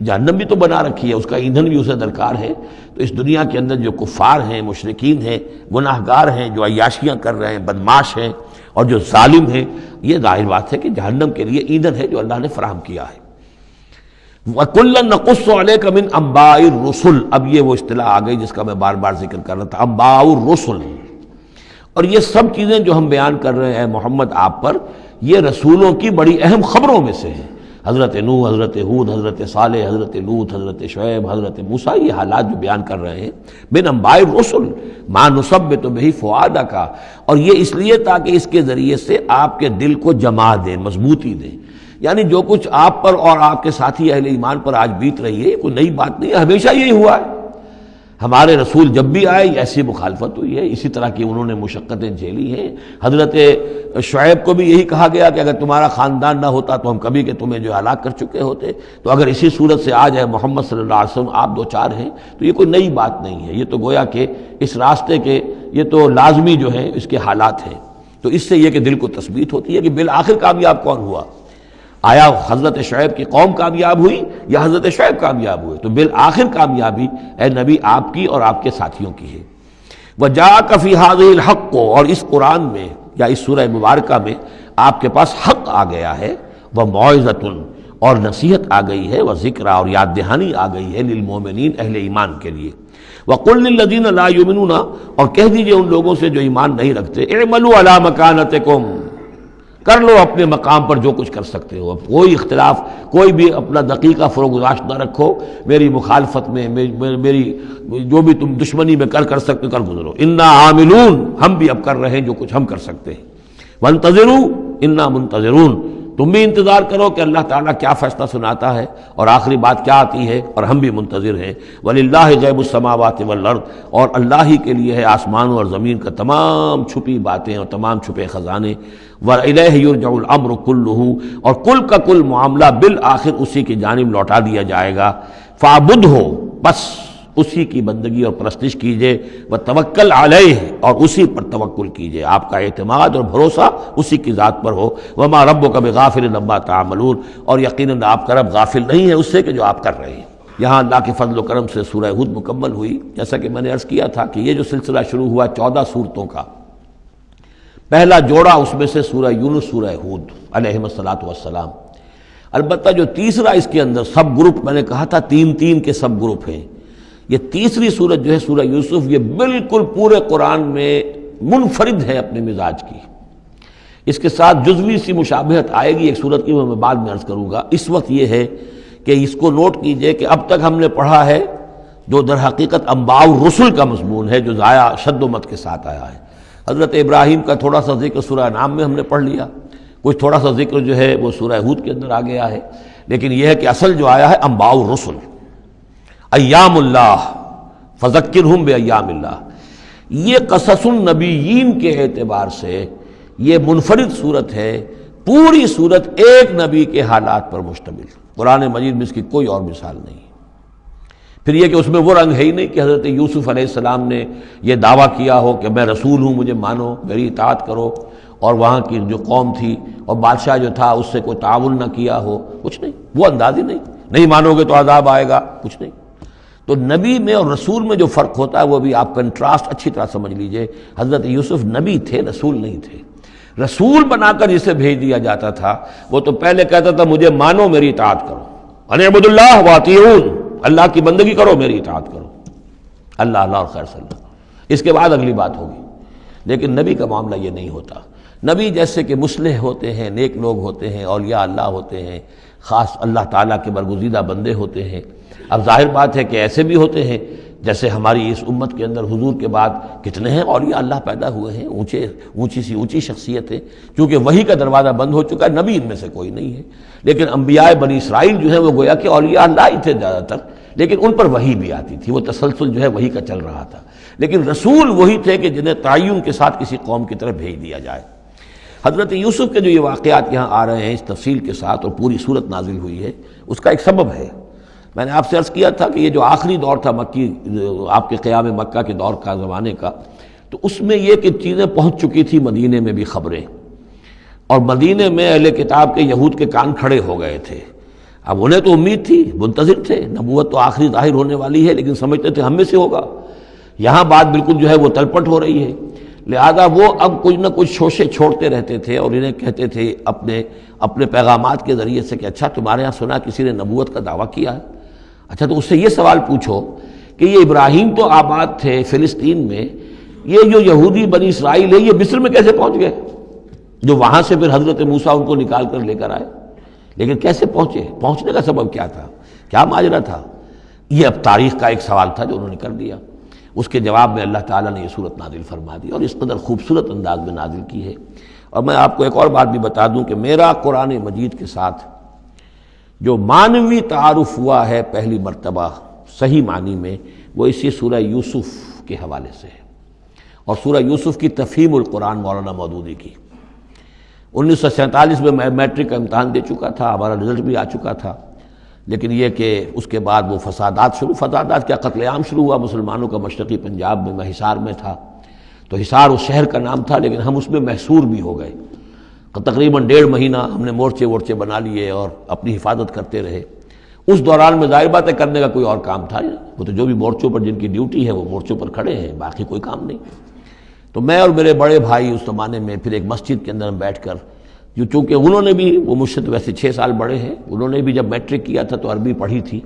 جہنم بھی تو بنا رکھی ہے، اس کا ایندھن بھی اسے درکار ہے۔ تو اس دنیا کے اندر جو کفار ہیں، مشرکین ہیں، گناہ گار ہیں، جو عیاشیاں کر رہے ہیں، بدماش ہیں اور جو ظالم ہیں، یہ ظاہر بات ہے کہ جہنم کے لیے ایندھن ہے جو اللہ نے فراہم کیا ہے۔ وَكُلًّا نَقُصُّ عَلَيْكَ مِنْ أَنْبَاءِ الرُّسُلِ، اب یہ وہ اصطلاح آ گئی جس کا میں بار بار ذکر کر رہا تھا، انباء الرسل۔ اور یہ سب چیزیں جو ہم بیان کر رہے ہیں محمد آپ پر، یہ رسولوں کی بڑی اہم خبروں میں سے ہیں۔ حضرت نوح، حضرت ہود، حضرت صالح، حضرت لوط، حضرت شعیب، حضرت موسیٰ، یہ حالات جو بیان کر رہے ہیں، من انباء الرسل ما نثبت بہ فؤادک، اور یہ اس لیے تاکہ اس کے ذریعے سے آپ کے دل کو جما دیں، مضبوطی دیں۔ یعنی جو کچھ آپ پر اور آپ کے ساتھی اہل ایمان پر آج بیت رہی ہے، یہ کوئی نئی بات نہیں ہے، ہمیشہ یہی ہوا ہے۔ ہمارے رسول جب بھی آئے ایسی مخالفت ہوئی ہے، اسی طرح کی انہوں نے مشقتیں جھیلی ہیں۔ حضرت شعیب کو بھی یہی کہا گیا کہ اگر تمہارا خاندان نہ ہوتا تو ہم کبھی کہ تمہیں جو ہلاک کر چکے ہوتے، تو اگر اسی صورت سے آ جائے محمد صلی اللہ علیہ وسلم آپ دو چار ہیں تو یہ کوئی نئی بات نہیں ہے، یہ تو گویا کہ اس راستے کے یہ تو لازمی جو ہے اس کے حالات ہیں۔ تو اس سے یہ کہ دل کو تثبیت ہوتی ہے کہ بالآخر کامیاب کون ہوا، آیا حضرت شعیب کی قوم کامیاب ہوئی یا حضرت شعیب کامیاب ہوئے؟ تو بالآخر کامیابی اے نبی آپ کی اور آپ کے ساتھیوں کی ہے۔ وَجَاءَكَ فِي هَذِهِ الْحَقُّ، اور اس قرآن میں یا اس سورہ مبارکہ میں آپ کے پاس حق آ گیا ہے، وَمَوْعِظَةٌ، اور نصیحت آ گئی ہے، وَذِكْرَىٰ، اور یاد دہانی آ گئی ہے، لِلْمُؤْمِنِينَ، اہل ایمان کے لیے۔ وَقُلْ لِلَّذِينَ لَا يُؤْمِنُونَ، اور کہہ دیجئے ان لوگوں سے جو ایمان نہیں رکھتے، اعملوا علی مکانتکم، کر لو اپنے مقام پر جو کچھ کر سکتے ہو۔ اب کوئی اختلاف، کوئی بھی اپنا دقیقہ فروگزاشت نہ رکھو، میری مخالفت میں، میری جو بھی تم دشمنی میں کر سکتے کر گزرو۔ انا عاملون، ہم بھی اب کر رہے ہیں جو کچھ ہم کر سکتے ہیں۔ وانتظروا انا منتظرون، تم بھی انتظار کرو کہ اللہ تعالیٰ کیا فیصلہ سناتا ہے اور آخری بات کیا آتی ہے، اور ہم بھی منتظر ہیں۔ وَلِلَّهِ غیب السماوات والارض، اور اللہ ہی کے لیے ہے آسمانوں اور زمین کا تمام چھپی باتیں اور تمام چھپے خزانے۔ وَإِلَيْهِ يُرْجَعُ الْأَمْرُ كُلُّهُ، اور کل کا کل معاملہ بالآخر اسی کی جانب لوٹا دیا جائے گا۔ فَاعْبُدْهُ، بس اسی کی بندگی اور پرستش کیجئے، وَتَوَكَّلْ عَلَيْهِ، اور اسی پر توکل کیجئے، آپ کا اعتماد اور بھروسہ اسی کی ذات پر ہو۔ وَمَا رَبُّكَ بِغَافِلٍ عَمَّا تَعْمَلُونَ، اور یقیناً آپ کا رب غافل نہیں ہے اس سے کہ جو آپ کر رہے ہیں۔ یہاں اللہ کے فضل و کرم سے سورہ ہود مکمل ہوئی۔ جیسا کہ میں نے عرض کیا تھا کہ یہ جو سلسلہ شروع ہوا 14 صورتوں کا، پہلا جوڑا اس میں سے سورہ یونس، سورہ ہود علیہم الصلاۃ والسلام۔ البتہ جو تیسرا اس کے اندر سب گروپ، میں نے کہا تھا تین کے سب گروپ ہیں، یہ تیسری سورت جو ہے سورہ یوسف، یہ بالکل پورے قرآن میں منفرد ہے اپنے مزاج کی۔ اس کے ساتھ جزوی سی مشابہت آئے گی ایک سورت کی، میں بعد میں عرض کروں گا۔ اس وقت یہ ہے کہ اس کو نوٹ کیجئے کہ اب تک ہم نے پڑھا ہے جو در حقیقت انباء الرسل کا مضمون ہے، جو ضائع شد و مت کے ساتھ آیا ہے۔ حضرت ابراہیم کا تھوڑا سا ذکر سورہ انعام میں ہم نے پڑھ لیا، کچھ تھوڑا سا ذکر جو ہے وہ سورہ ہود کے اندر آ گیا ہے، لیکن یہ ہے کہ اصل جو آیا ہے انباء الرسل، ایام اللہ فذکرہم بایام اللہ، یہ قصص النبیین کے اعتبار سے یہ منفرد صورت ہے، پوری صورت ایک نبی کے حالات پر مشتمل، قرآن مجید میں اس کی کوئی اور مثال نہیں۔ پھر یہ کہ اس میں وہ رنگ ہے ہی نہیں کہ حضرت یوسف علیہ السلام نے یہ دعویٰ کیا ہو کہ میں رسول ہوں، مجھے مانو، میری اطاعت کرو، اور وہاں کی جو قوم تھی اور بادشاہ جو تھا اس سے کوئی تعاون نہ کیا ہو، کچھ نہیں، وہ انداز ہی نہیں مانو گے تو عذاب آئے گا، کچھ نہیں۔ تو نبی میں اور رسول میں جو فرق ہوتا ہے وہ بھی آپ کنٹراسٹ اچھی طرح سمجھ لیجئے۔ حضرت یوسف نبی تھے، رسول نہیں تھے۔ رسول بنا کر جسے بھیج دیا جاتا تھا وہ تو پہلے کہتا تھا مجھے مانو، میری اطاعت کرو، ان اعبدوا اللہ واطیعون، اللہ کی بندگی کرو، میری اطاعت کرو، اللہ اللہ اور خیر صلی اللہ، اس کے بعد اگلی بات ہوگی۔ لیکن نبی کا معاملہ یہ نہیں ہوتا۔ نبی جیسے کہ مصلح ہوتے ہیں، نیک لوگ ہوتے ہیں، اولیاء اللہ ہوتے ہیں، خاص اللہ تعالیٰ کے برگزیدہ بندے ہوتے ہیں۔ اب ظاہر بات ہے کہ ایسے بھی ہوتے ہیں جیسے ہماری اس امت کے اندر حضور کے بعد کتنے ہیں اولیاء اللہ پیدا ہوئے ہیں، اونچی شخصیت ہے، کیونکہ وحی کا دروازہ بند ہو چکا ہے، نبی ان میں سے کوئی نہیں ہے۔ لیکن انبیاء بنی اسرائیل جو ہیں وہ گویا کہ اولیاء اللہ ہی تھے زیادہ تر، لیکن ان پر وحی بھی آتی تھی، وہ تسلسل جو ہے وحی کا چل رہا تھا۔ لیکن رسول وہی تھے کہ جنہیں تعین کے ساتھ کسی قوم کی طرف بھیج دیا جائے۔ حضرت یوسف کے جو یہ واقعات یہاں آ رہے ہیں اس تفصیل کے ساتھ اور پوری صورت نازل ہوئی ہے، اس کا ایک سبب ہے۔ میں نے آپ سے عرض کیا تھا کہ یہ جو آخری دور تھا مکی، آپ کے قیام مکہ کے دور کا، زمانے کا، تو اس میں یہ کہ چیزیں پہنچ چکی تھی مدینے میں بھی خبریں، اور مدینے میں اہل کتاب کے یہود کے کان کھڑے ہو گئے تھے۔ اب انہیں تو امید تھی، منتظر تھے، نبوت تو آخری ظاہر ہونے والی ہے، لیکن سمجھتے تھے ہم میں سے ہوگا۔ یہاں بات بالکل جو ہے وہ تلپٹ ہو رہی ہے، لہذا وہ اب کچھ نہ کچھ شوشے چھوڑتے رہتے تھے اور انہیں کہتے تھے اپنے پیغامات کے ذریعے سے کہ اچھا تمہارے ہاں سنا کسی نے نبوت کا دعویٰ کیا ہے، اچھا تو اس سے یہ سوال پوچھو کہ یہ ابراہیم تو آباد تھے فلسطین میں، یہ جو یہودی بنی اسرائیل ہے یہ مصر میں کیسے پہنچ گئے، جو وہاں سے پھر حضرت موسیٰ ان کو نکال کر لے کر آئے، لیکن کیسے پہنچے، پہنچنے کا سبب کیا تھا، کیا ماجرا تھا؟ یہ اب تاریخ کا ایک سوال تھا جو انہوں نے کر دیا۔ اس کے جواب میں اللہ تعالیٰ نے یہ صورت نازل فرما دی اور اس قدر خوبصورت انداز میں نازل کی ہے۔ اور میں آپ کو ایک اور بات بھی بتا دوں کہ میرا قرآن مجید کے ساتھ جو معنوی تعارف ہوا ہے پہلی مرتبہ صحیح معنی میں، وہ اسی سورہ یوسف کے حوالے سے ہے، اور سورہ یوسف کی تفہیم القرآن مولانا مودودی کی۔ 1947 میں میں میٹرک کا امتحان دے چکا تھا، ہمارا رزلٹ بھی آ چکا تھا، لیکن یہ کہ اس کے بعد وہ فسادات کیا قتل عام شروع ہوا مسلمانوں کا مشرقی پنجاب میں۔ میں حصار میں تھا، تو حصار اس شہر کا نام تھا، لیکن ہم اس میں محصور بھی ہو گئے۔ تقریباً 1.5 مہینہ ہم نے مورچے بنا لیے اور اپنی حفاظت کرتے رہے۔ اس دوران میں ظاہر بات ہے کرنے کا کوئی اور کام تھا نہیں، وہ تو جو بھی مورچوں پر جن کی ڈیوٹی ہے وہ مورچوں پر کھڑے ہیں، باقی کوئی کام نہیں۔ تو میں اور میرے بڑے بھائی اس زمانے میں پھر ایک مسجد کے اندر بیٹھ کر، چونکہ انہوں نے بھی، وہ مجھ سے تو ویسے 6 سال بڑے ہیں، انہوں نے بھی جب میٹرک کیا تھا تو عربی پڑھی تھی،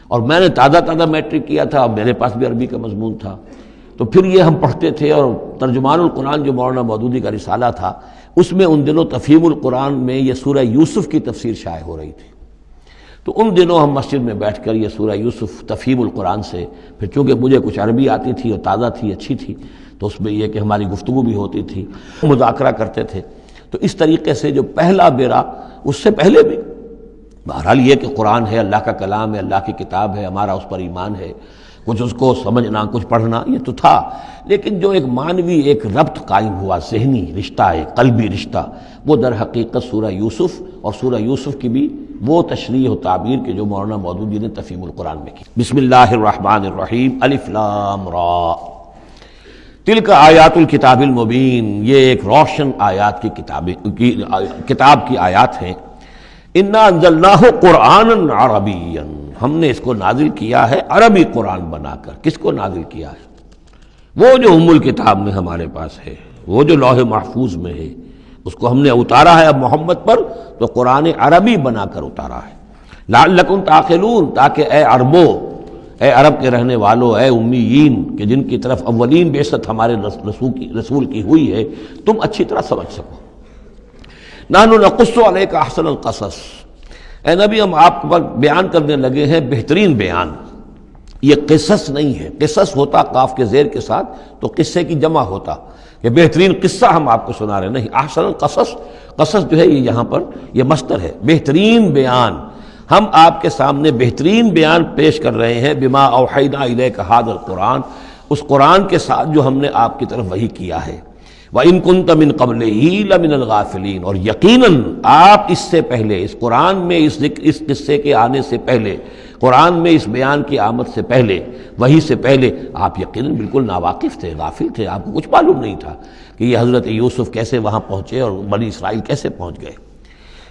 اور میں نے تازہ میٹرک کیا تھا، اور میرے پاس بھی عربی کا مضمون تھا، تو پھر یہ ہم پڑھتے تھے۔ اور ترجمان القرآن جو مولانا مودودی کا رسالہ تھا، اس میں ان دنوں تفہیم القرآن میں یہ سورہ یوسف کی تفسیر شائع ہو رہی تھی، تو ان دنوں ہم مسجد میں بیٹھ کر یہ سورہ یوسف تفہیم القرآن سے، پھر چونکہ مجھے کچھ عربی آتی تھی اور تازہ تھی، اچھی تھی، تو اس میں یہ کہ ہماری گفتگو بھی ہوتی تھی، مذاکرہ کرتے تھے۔ تو اس طریقے سے جو پہلا بیرا، اس سے پہلے بھی بہرحال یہ کہ قرآن ہے، اللہ کا کلام ہے، اللہ کی کتاب ہے، ہمارا اس پر ایمان ہے، کچھ اس کو سمجھنا، کچھ پڑھنا، یہ تو تھا، لیکن جو ایک معنوی ایک ربط قائم ہوا، ذہنی رشتہ، ایک قلبی رشتہ، وہ در حقیقت سورہ یوسف اور سورہ یوسف کی بھی وہ تشریح و تعبیر کے جو مولانا مودودی نے تفہیم القرآن میں کی۔ بسم اللہ الرحمن الرحیم، الف لام را، تلک آیات الکتاب المبین، یہ ایک روشن آیات کی کتاب کی آیات ہیں۔ انا انزلناہ قرآنا عربیا، ہم نے اس کو نازل کیا ہے عربی قرآن بنا کر۔ کس کو نازل کیا ہے؟ وہ جو ام الکتاب میں ہمارے پاس ہے، وہ جو لوح محفوظ میں ہے، اس کو ہم نے اتارا ہے اب محمد پر، تو قرآن عربی بنا کر اتارا ہے۔ لعلکم تعقلون، تاکہ اے عربو، اے عرب کے رہنے والوں، اے امیین کہ جن کی طرف اولین بعثت ہمارے رسول کی ہوئی ہے، تم اچھی طرح سمجھ سکو۔ نحن نقص علیک احسن القصص، اے نبی ہم آپ پر بیان کرنے لگے ہیں بہترین بیان۔ یہ قصص نہیں ہے، قصص ہوتا قاف کے زیر کے ساتھ تو قصے کی جمع ہوتا، کہ بہترین قصہ ہم آپ کو سنا رہے ہیں، نہیں، احسن القصص، قصص جو ہے یہ یہاں پر یہ مصدر ہے، بہترین بیان، ہم آپ کے سامنے بہترین بیان پیش کر رہے ہیں، بما اوحینا الیک ھذا القرآن، اس قرآن کے ساتھ جو ہم نے آپ کی طرف وحی کیا ہے، وَإِن كُنتَ مِن قَبْلِهِ لَمِنَ الْغَافِلِينَ، اور یقیناً آپ اس سے پہلے، اس قرآن میں اس قصے کے آنے سے پہلے، قرآن میں اس بیان کی آمد سے پہلے، وحی سے پہلے آپ یقیناً بالکل ناواقف تھے، غافل تھے، آپ کو کچھ معلوم نہیں تھا کہ یہ حضرت یوسف کیسے وہاں پہنچے اور بنی اسرائیل کیسے پہنچ گئے۔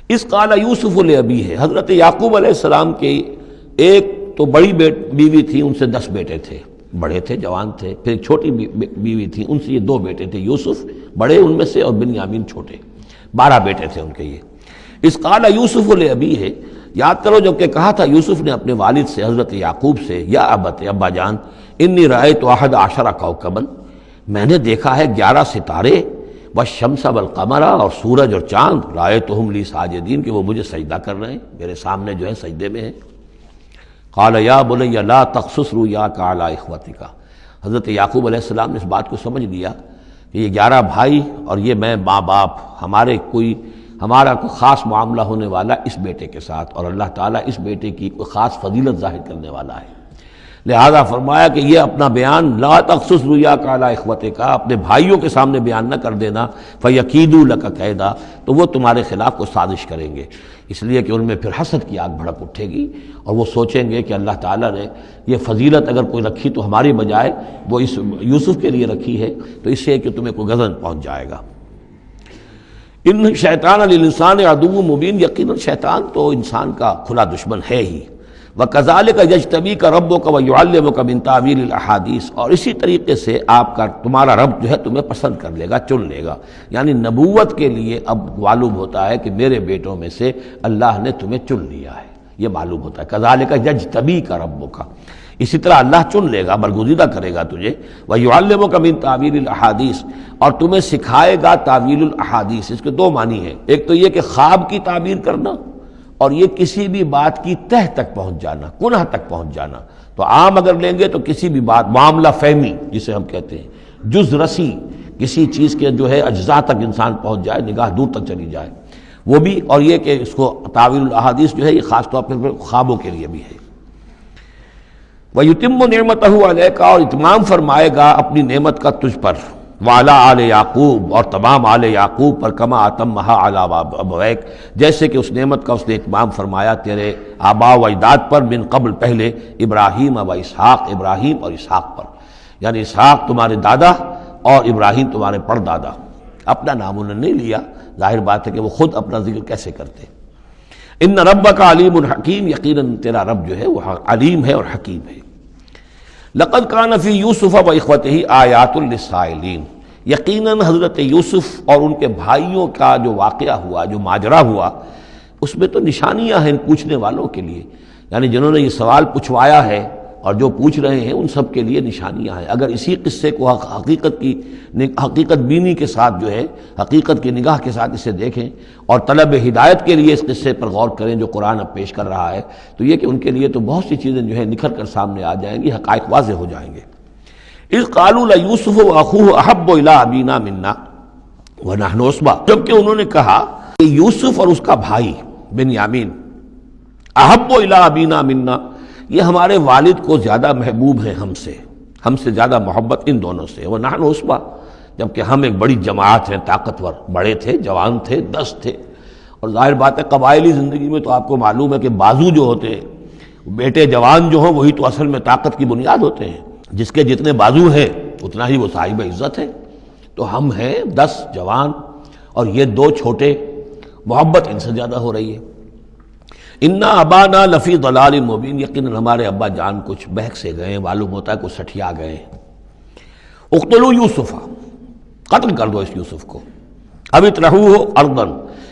اس قال یوسف لأبیہ، حضرت یعقوب علیہ السلام کے ایک تو بڑی بیوی تھی، ان سے 10 بیٹے تھے، بڑے تھے، جوان تھے، پھر ایک چھوٹی بیوی تھی، ان سے یہ 2 بیٹے تھے، یوسف بڑے ان میں سے اور بنیامین چھوٹے، 12 بیٹے تھے ان کے یہ۔ اس قال یوسف لأبیہ، یاد کرو جب کہ کہا تھا یوسف نے اپنے والد سے، حضرت یعقوب سے، یا ابت، ابا جان، انی رأیت 11 کوکبا، میں نے دیکھا ہے 11 ستارے، والشمس والقمر، اور سورج اور چاند، رأیتہم لی ساجدین، کہ وہ مجھے سجدہ کر رہے ہیں، میرے سامنے جو ہے سجدے میں ہیں۔ قال یا بنی لا تقصص رؤیاک علی اخوتک، حضرت یعقوب علیہ السلام نے اس بات کو سمجھ لیا کہ یہ 11 بھائی اور یہ میں ماں باپ، ہمارا کوئی خاص معاملہ ہونے والا اس بیٹے کے ساتھ، اور اللہ تعالیٰ اس بیٹے کی کوئی خاص فضیلت ظاہر کرنے والا ہے، لہذا فرمایا کہ یہ اپنا بیان لا تقصص رؤیاک علی اخوتک، اپنے بھائیوں کے سامنے بیان نہ کر دینا، فیکیدوا لک کیدا، تو وہ تمہارے خلاف کو سازش کریں گے، اس لیے کہ ان میں پھر حسد کی آگ بھڑک اٹھے گی، اور وہ سوچیں گے کہ اللہ تعالیٰ نے یہ فضیلت اگر کوئی رکھی تو ہماری بجائے وہ اس یوسف کے لیے رکھی ہے، تو اس سے کہ تمہیں کوئی غضب پہنچ جائے گا۔ ان شیطان للانسان عدو مبین، یقیناً شیطان تو انسان کا کھلا دشمن ہے ہی۔ وَكَذَلِكَ يَجْتَبِيكَ رَبُّكَ وَيُعَلِّمُكَ مِن تَأْوِيلِ الْأَحَادِيثِ، اور اسی طریقے سے تمہارا رب جو ہے تمہیں پسند کر لے گا، چن لے گا، یعنی نبوت کے لیے اب معلوم ہوتا ہے کہ میرے بیٹوں میں سے اللہ نے تمہیں چن لیا ہے، یہ معلوم ہوتا ہے۔ كَذَلِكَ يَجْتَبِيكَ رَبُّكَ، اسی طرح اللہ چن لے گا، برگزیدہ کرے گا تجھے، وَيُعَلِّمُكَ مِن تَأْوِيلِ الْأَحَادِيثِ، اور تمہیں سکھائے گا تعویل الاحادیث۔ اس کے 2 معنی ہیں، ایک تو یہ کہ خواب کی تعبیر کرنا، اور یہ کسی بھی بات کی تہ تک پہنچ جانا، کنہ تک پہنچ جانا۔ تو عام اگر لیں گے تو کسی بھی بات، معاملہ فہمی جسے ہم کہتے ہیں، جز رسی، کسی چیز کے جو ہے اجزاء تک انسان پہنچ جائے، نگاہ دور تک چلی جائے، وہ بھی، اور یہ کہ اس کو تعویل الاحادیث جو ہے یہ خاص طور پر خوابوں کے لیے بھی ہے۔ وَيُتِمُّ نِعْمَتَهُ عَلَيْكَ، اور اتمام فرمائے گا اپنی نعمت کا تجھ پر، وعلی آل یعقوب، اور تمام آل یعقوب پر، کما اتمھا علی ابویک، جیسے کہ اس نعمت کا اس نے اتمام فرمایا تیرے آباء و اجداد پر، من قبل پہلے، ابراہیم و اسحاق، ابراہیم اور اسحاق پر، یعنی اسحاق تمہارے دادا اور ابراہیم تمہارے پردادا۔ اپنا نام انہوں نے نہیں لیا، ظاہر بات ہے کہ وہ خود اپنا ذکر کیسے کرتے۔ ان ربک علیم حکیم، یقیناً تیرا رب جو ہے وہ علیم ہے اور حکیم ہے۔ لقد کان فی یوسف و اخوتہ آیات للسائلین، یقیناً حضرت یوسف اور ان کے بھائیوں کا جو واقعہ ہوا، جو ماجرا ہوا، اس میں تو نشانیاں ہیں ان پوچھنے والوں کے لیے، یعنی جنہوں نے یہ سوال پوچھوایا ہے اور جو پوچھ رہے ہیں ان سب کے لیے نشانیاں ہیں۔ اگر اسی قصے کو حقیقت بینی کے ساتھ جو ہے، حقیقت کی نگاہ کے ساتھ اسے دیکھیں اور طلب ہدایت کے لیے اس قصے پر غور کریں جو قرآن اب پیش کر رہا ہے، تو یہ کہ ان کے لیے تو بہت سی چیزیں جو ہے نکھر کر سامنے آ جائیں گی، حقائق واضح ہو جائیں گے۔ اذ قالوا لیوسف واخوہ احب الی ابینا منا ونحن عصبہ، جبکہ انہوں نے کہا کہ یوسف اور اس کا بھائی بنیامین احب الی ابینا منا، یہ ہمارے والد کو زیادہ محبوب ہیں ہم سے زیادہ محبت ان دونوں سے، ونحن عصبہ، جبکہ ہم ایک بڑی جماعت ہیں، طاقتور، بڑے تھے، جوان تھے، 10 تھے۔ اور ظاہر بات ہے قبائلی زندگی میں تو آپ کو معلوم ہے کہ بازو جو ہوتے ہیں، بیٹے جوان جو ہوں وہی تو اصل میں طاقت کی بنیاد ہوتے ہیں، جس کے جتنے بازو ہیں اتنا ہی وہ صاحب عزت ہے۔ تو ہم ہیں 10 جوان اور یہ 2 چھوٹے، محبت ان سے زیادہ ہو رہی ہے۔ انا ابانا لفی ضلال مبین، یقیناً ہمارے ابا جان کچھ بہک سے گئے، معلوم ہوتا ہے کچھ سٹھیا گئے۔ اقتلوا یوسف، قتل کر دو اس یوسف کو، اب اطرحوہ ارضا،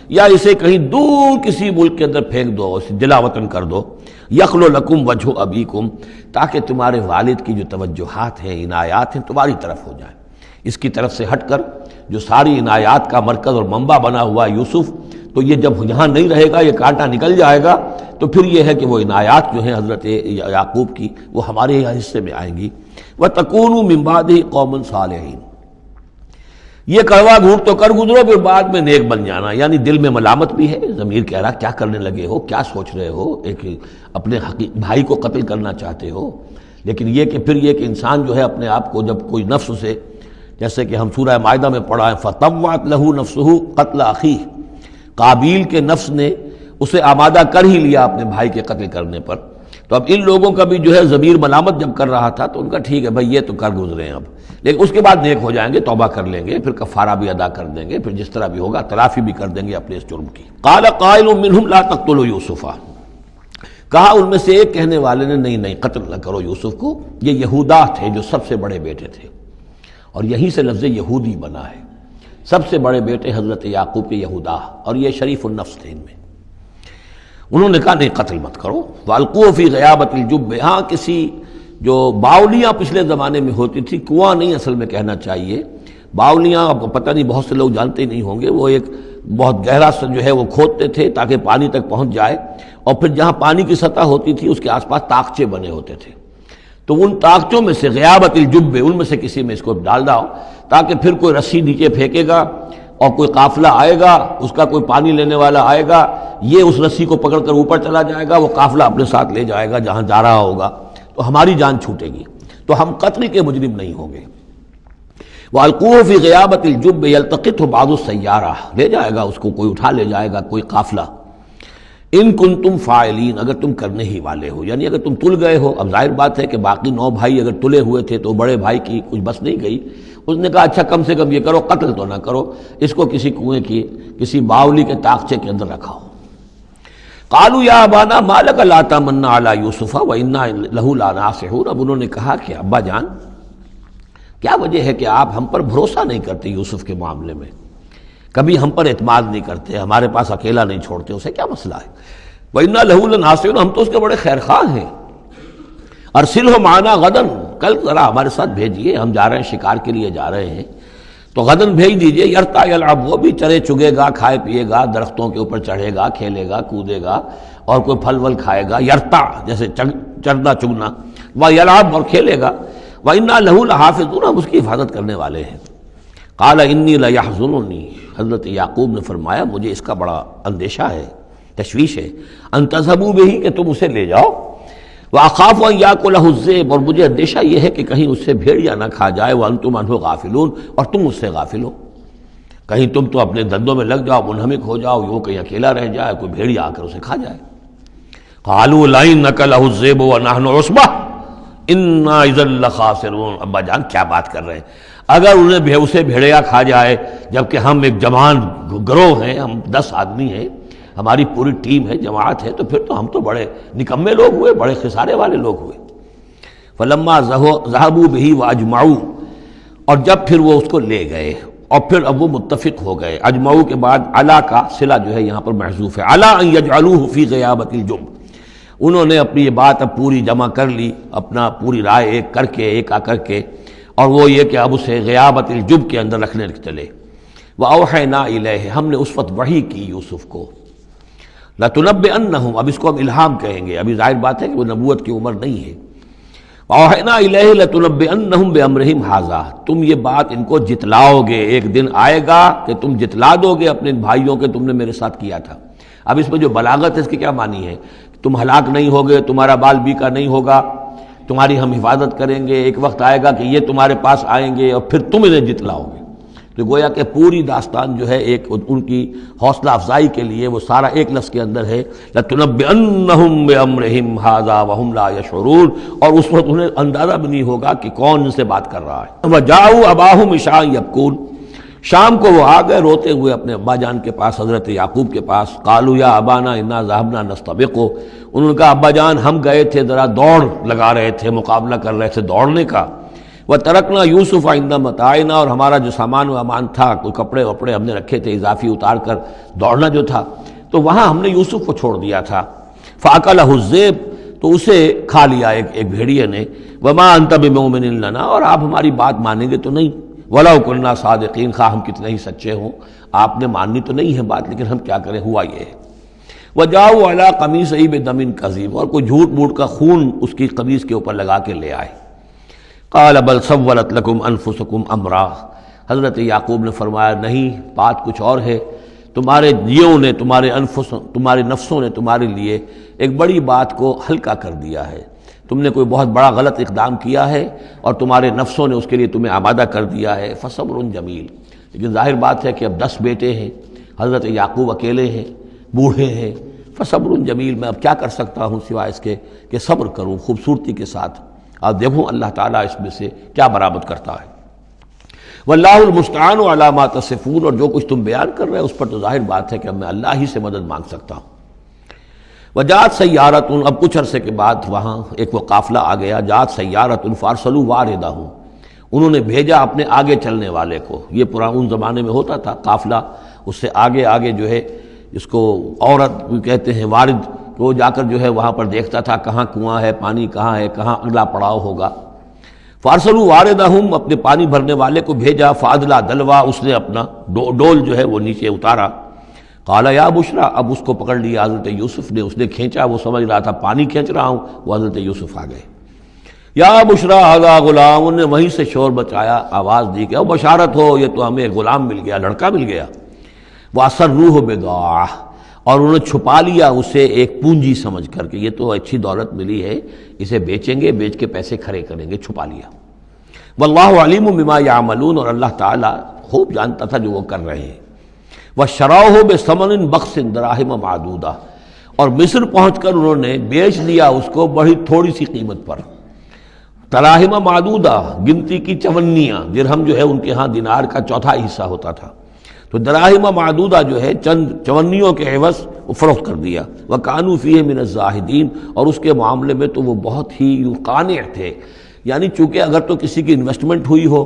یا اسے کہیں دور کسی ملک کے اندر پھینک دو، اسے جلا وطن کر دو، یخلو لکم وجہ ابیکم، تاکہ تمہارے والد کی جو توجہات ہیں، عنایات ہیں، تمہاری طرف ہو جائیں۔ اس کی طرف سے ہٹ کر جو ساری عنایات کا مرکز اور منبع بنا ہوا یوسف، تو یہ جب یہاں نہیں رہے گا، یہ کانٹا نکل جائے گا، تو پھر یہ ہے کہ وہ عنایات جو ہیں حضرت یعقوب کی وہ ہمارے حصے میں آئیں گی۔ وَتَكُونُوا مِن بَعْدِهِ قَوْمًا صَالِحِينَ، یہ کڑوا گھونٹ تو کر گزرو پھر بعد میں نیک بن جانا، یعنی دل میں ملامت بھی ہے، ضمیر کہہ رہا کیا کرنے لگے ہو، کیا سوچ رہے ہو، ایک اپنے بھائی کو قتل کرنا چاہتے ہو۔ لیکن یہ کہ پھر یہ کہ انسان جو ہے اپنے آپ کو جب کوئی نفس سے، جیسے کہ ہم سورہ مائدہ میں پڑھا ہے فَطَوَّعَتْ لَهُ نَفْسُهُ قَتْلَ أَخِيهِ، قابیل کے نفس نے اسے آمادہ کر ہی لیا اپنے بھائی کے قتل کرنے پر۔ تو اب ان لوگوں کا بھی جو ہے ضمیر ملامت جب کر رہا تھا تو ان کا ٹھیک ہے بھائی یہ تو کر گزرے ہیں اب، لیکن اس کے بعد نیک ہو جائیں گے، توبہ کر لیں گے، پھر کفارہ بھی ادا کر دیں گے، پھر جس طرح بھی ہوگا تلافی بھی کر دیں گے اپنے اس جرم کی۔ قال قائل منهم لا تقتلوا یوسف، کہا ان میں سے ایک کہنے والے نے نہیں قتل نہ کرو یوسف کو، یہ یہودا تھے جو سب سے بڑے بیٹے تھے، اور یہیں سے لفظ یہودی بنا ہے، سب سے بڑے بیٹے حضرت یعقوب کے یہودا، اور یہ شریف النفس تھے ان میں۔ انہوں نے کہا نہیں قتل مت کرو۔ وَالْقُوهُ فِي غَيَابَةِ الْجُبِّ، ہاں کسی جو باولیاں پچھلے زمانے میں ہوتی تھی، کنواں نہیں اصل میں کہنا چاہیے، باولیاں اب پتہ نہیں بہت سے لوگ جانتے نہیں ہوں گے، وہ ایک بہت گہرا سا جو ہے وہ کھودتے تھے تاکہ پانی تک پہنچ جائے، اور پھر جہاں پانی کی سطح ہوتی تھی اس کے آس پاس تاکچے بنے ہوتے تھے، تو ان تاکچوں میں سے غیابت الجب، ان میں سے کسی میں اس کو ڈال داؤ تاکہ پھر کوئی رسی نیچے پھینکے گا اور کوئی قافلہ آئے گا، اس کا کوئی پانی لینے والا آئے گا، یہ اس رسی کو پکڑ کر اوپر چلا جائے گا، وہ قافلہ اپنے ساتھ لے جائے گا جہاں جا رہا ہوگا، تو ہماری جان چھوٹے گی، تو ہم قتل کے مجرم نہیں ہوں گے۔ وَالْقُوهُ فِي غِيَابَةِ الْجُبِّ يَلْتَقِطْهُ بَعْضُ السَّيَّارَةِ، لے جائے گا اس کو، کوئی اٹھا لے جائے گا، کوئی قافلہ۔ ان کنتم فاعلین، اگر تم کرنے ہی والے ہو، یعنی اگر تم تل گئے ہو۔ اب ظاہر بات ہے کہ باقی 9 بھائی اگر تلے ہوئے تھے تو بڑے بھائی کی کچھ بس نہیں گئی، اس نے کہا اچھا کم سے کم یہ کرو قتل تو نہ کرو، اس کو کسی کنویں کی کسی باولی کے تاکچے کے اندر رکھاؤ۔ قالوا یا ابانا ما لک لا تمنا علی یوسف وانا لہ لناصحون، اب انہوں نے کہا کہ ابا جان کیا وجہ ہے کہ آپ ہم پر بھروسہ نہیں کرتے یوسف کے معاملے میں، کبھی ہم پر اعتماد نہیں کرتے، ہمارے پاس اکیلا نہیں چھوڑتے، اسے کیا مسئلہ ہے؟ وَإِنَّا لَهُ لَنَاصِحُونَ، ہم تو اس کے بڑے خیرخواہ ہیں۔ أَرْسِلْهُ مَعَنَا غَدًا، کل ذرا ہمارے ساتھ بھیجیے، ہم جا رہے ہیں شکار کے لیے جا رہے ہیں، تو غدن بھیج دیجئے۔ یرتع یلعب، وہ بھی چرے چگے گا، کھائے پیے گا، درختوں کے اوپر چڑھے گا، کھیلے گا، کودے گا، اور کوئی پھل ول کھائے گا، یرتع جیسے چرنا چگنا، ویلعب اور کھیلے گا، وَإِنَّا لَهُ لَحَافِظُونَ، ہم اس کی حفاظت کرنے والے ہیں۔ قال انی لیحزننی، حضرت یعقوب نے فرمایا مجھے اس کا بڑا اندیشہ ہے، تشویش ہے، ان تذهبوا به، کہ تم اسے لے جاؤ، واخاف ان یاکلہ الذئب، اور مجھے اندیشہ یہ ہے کہ کہیں اس سے بھیڑیا نہ کھا جائے، وانتم عنہ غافلون، اور تم اس سے غافل ہو، کہیں تم تو اپنے دندوں میں لگ جاؤ، منہمک ہو جاؤ، وہ کہیں اکیلا رہ جائے، کوئی بھیڑیا آ کر اسے کھا جائے۔ قالوا لئن نکلہ الذئب ونحن عصبہ انا اذا لخاسرون، ابا جان کیا بات کر رہے ہیں، اگر انہیں اسے بھیڑیا کھا جائے جبکہ ہم ایک جوان گروہ ہیں، ہم 10 آدمی ہیں، ہماری پوری ٹیم ہے، جماعت ہے، تو پھر تو ہم تو بڑے نکمے لوگ ہوئے، بڑے خسارے والے لوگ ہوئے۔ فلما ذهبوا به واجمعوا، اور جب پھر وہ اس کو لے گئے اور پھر اب وہ متفق ہو گئے، اجمعوا کے بعد علا کا صلہ جو ہے یہاں پر محذوف ہے، علا ان یجعلوه فی غیابۃ الجب، انہوں نے اپنی یہ بات اب پوری جمع کر لی، اپنا پوری رائے ایک کر کے، ایک آ کر کے، اور وہ یہ کہ اب اسے غیابۃ الجب کے اندر رکھنے چلے۔ وَأَوْحَيْنَا إِلَيْهِ، ہم نے اس وقت وحی کی یوسف کو، لَتُنَبِّئَنَّهُمْ، اب اس کو ہم الہام کہیں گے، ابھی ظاہر بات ہے کہ وہ نبوت کی عمر نہیں ہے۔ وَأَوْحَيْنَا إِلَيْهِ لَتُنَبِّئَنَّهُمْ بِأَمْرِهِمْ هَٰذَا، تم یہ بات ان کو جتلاؤ گے، ایک دن آئے گا کہ تم جتلا دو گے اپنے بھائیوں کے تم نے میرے ساتھ کیا تھا۔ اب اس میں جو بلاغت ہے اس کی کیا معنی ہے، تم ہلاک نہیں ہوگے، تمہارا بال بیکا نہیں ہوگا، تمہاری ہم حفاظت کریں گے، ایک وقت آئے گا کہ یہ تمہارے پاس آئیں گے اور پھر تم انہیں جتلاؤ گے۔ تو گویا کہ پوری داستان جو ہے ایک ان کی حوصلہ افزائی کے لیے وہ سارا ایک لفظ کے اندر ہے، لَتُنَبِّئَنَّهُمْ بِأَمْرِهِمْ هَٰذَا وَهُمْ لَا يَشْعُرُونَ، اور اس وقت انہیں اندازہ بھی نہیں ہوگا کہ کون ان سے بات کر رہا ہے۔ وَجَاءُوا أَبَاهُمْ عِشَاءً يَبْكُونَ، شام کو وہ آ گئے روتے ہوئے اپنے ابا جان کے پاس، حضرت یعقوب کے پاس۔ قالوا یا ابانا انا ذهبنا نستبق، انہوں نے کہا ابا جان ہم گئے تھے ذرا دوڑ لگا رہے تھے، مقابلہ کر رہے تھے دوڑنے کا۔ وترکنا یوسف عند متاعنا، اور ہمارا جو سامان و امان تھا، کوئی کپڑے وپڑے ہم نے رکھے تھے اضافی اتار کر دوڑنا جو تھا، تو وہاں ہم نے یوسف کو چھوڑ دیا تھا۔ فاکلہ الذئب، تو اسے کھا لیا ایک بھیڑیے نے۔ وما انت بمؤمن لنا، اور آپ ہماری بات مانیں گے تو نہیں۔ وَلَوْ كُنَّا صَادِقِينَ، خواہ ہم کتنے ہی سچے ہوں، آپ نے ماننی تو نہیں ہے بات، لیکن ہم کیا کریں، ہوا یہ ہے۔ وَجَاءُوا عَلَىٰ قَمِيصِهِ بِدَمٍ كَذِيبٍ، اور کوئی جھوٹ موٹ کا خون اس کی قمیص کے اوپر لگا کے لے آئے۔ قَالَ بَلْ سَوَّلَتْ لَكُمْ أَنفُسُكُمْ أَمْرًا، حضرت یعقوب نے فرمایا نہیں، بات کچھ اور ہے، تمہارے دیوں نے، تمہارے نفسوں نے تمہارے لیے ایک بڑی بات کو ہلکا کر دیا ہے، تم نے کوئی بہت بڑا غلط اقدام کیا ہے اور تمہارے نفسوں نے اس کے لیے تمہیں آمادہ کر دیا ہے، فصبر جمیل۔ لیکن ظاہر بات ہے کہ اب 10 بیٹے ہیں، حضرت یعقوب اکیلے ہیں، بوڑھے ہیں، فصبر جمیل، میں اب کیا کر سکتا ہوں سوائے اس کے کہ صبر کروں خوبصورتی کے ساتھ، اور دیکھوں اللہ تعالیٰ اس میں سے کیا برآمد کرتا ہے۔ واللہ المستعان علی ما تصفون، اور جو کچھ تم بیان کر رہے ہیں اس پر تو ظاہر بات ہے کہ اب میں اللہ ہی سے مدد مانگ سکتا ہوں۔ وجاءت سیارۃ، اب کچھ عرصے کے بعد وہاں ایک وہ قافلہ آ گیا، جاءت سیارۃ فارسلوا واردہم، انہوں نے بھیجا اپنے آگے چلنے والے کو۔ یہ ان زمانے میں ہوتا تھا قافلہ، اس سے آگے آگے جو ہے جس کو عورت کہتے ہیں وارد، وہ جا کر جو ہے وہاں پر دیکھتا تھا کہاں کنواں ہے، پانی کہاں ہے، کہاں اگلا پڑاؤ ہوگا۔ فارسلوا واردہم، اپنے پانی بھرنے والے کو بھیجا، فادلا دلوا، اس نے اپنا ڈول جو ہے وہ نیچے اتارا۔ قال یا بشرا، اب اس کو پکڑ لیا حضرت یوسف نے، اس نے کھینچا، وہ سمجھ رہا تھا پانی کھینچ رہا ہوں، وہ حضرت یوسف آ گئے۔ یا بشرا ھذا غلام، انہوں نے وہیں سے شور بچایا، آواز دی کہ او بشارت ہو، یہ تو ہمیں غلام مل گیا، لڑکا مل گیا۔ وَأَسَرُّوهُ بِضَاعَةً، اور انہوں نے چھپا لیا اسے ایک پونجی سمجھ کر کہ یہ تو اچھی دولت ملی ہے، اسے بیچیں گے، بیچ کے پیسے کھڑے کریں گے، چھپا لیا۔ واللہ علیم بما یعملون، اور اللہ تعالیٰ خوب جانتا تھا جو وہ کر رہے ہیں۔ وَشَرَوْهُ بِثَمَنٍ بَخْسٍ دَرَاهِمَ مَعْدُودَةٍ، اور مصر پہنچ کر انہوں نے بیچ لیا اس کو بڑی تھوڑی سی قیمت پر، دراہم معدودہ، گنتی کی چونیاں، درہم جو ہے ان کے ہاں دینار کا چوتھائی حصہ ہوتا تھا، تو دراہم معدودہ جو ہے چند چونیوں کے عوض وہ فروخت کر دیا۔ وَكَانُوا فِيهِ مِنَ الزَّاهِدِينَ، اور اس کے معاملے میں تو وہ بہت ہی قانع تھے، یعنی چونکہ اگر تو کسی کی انویسٹمنٹ ہوئی ہو،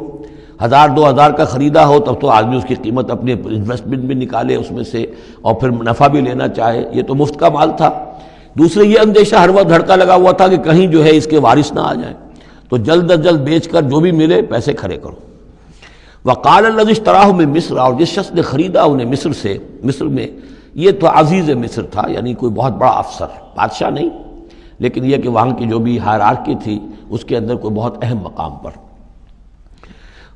1000-2000 کا خریدا ہو، تب تو آدمی اس کی قیمت اپنے انویسٹمنٹ بھی نکالے اس میں سے اور پھر نفع بھی لینا چاہے، یہ تو مفت کا مال تھا۔ دوسرے یہ اندیشہ ہر وقت دھڑکا لگا ہوا تھا کہ کہیں جو ہے اس کے وارث نہ آ جائیں، تو جلد از جلد بیچ کر جو بھی ملے پیسے کھڑے کرو۔ وقال الذی اشتراہ من مصر، اور جس شخص نے خریدا انہیں مصر سے، مصر میں یہ تو عزیز مصر تھا، یعنی کوئی بہت بڑا افسر، بادشاہ نہیں، لیکن یہ کہ وہاں کی جو بھی ہائرارکی تھی اس کے اندر کوئی بہت اہم مقام پر۔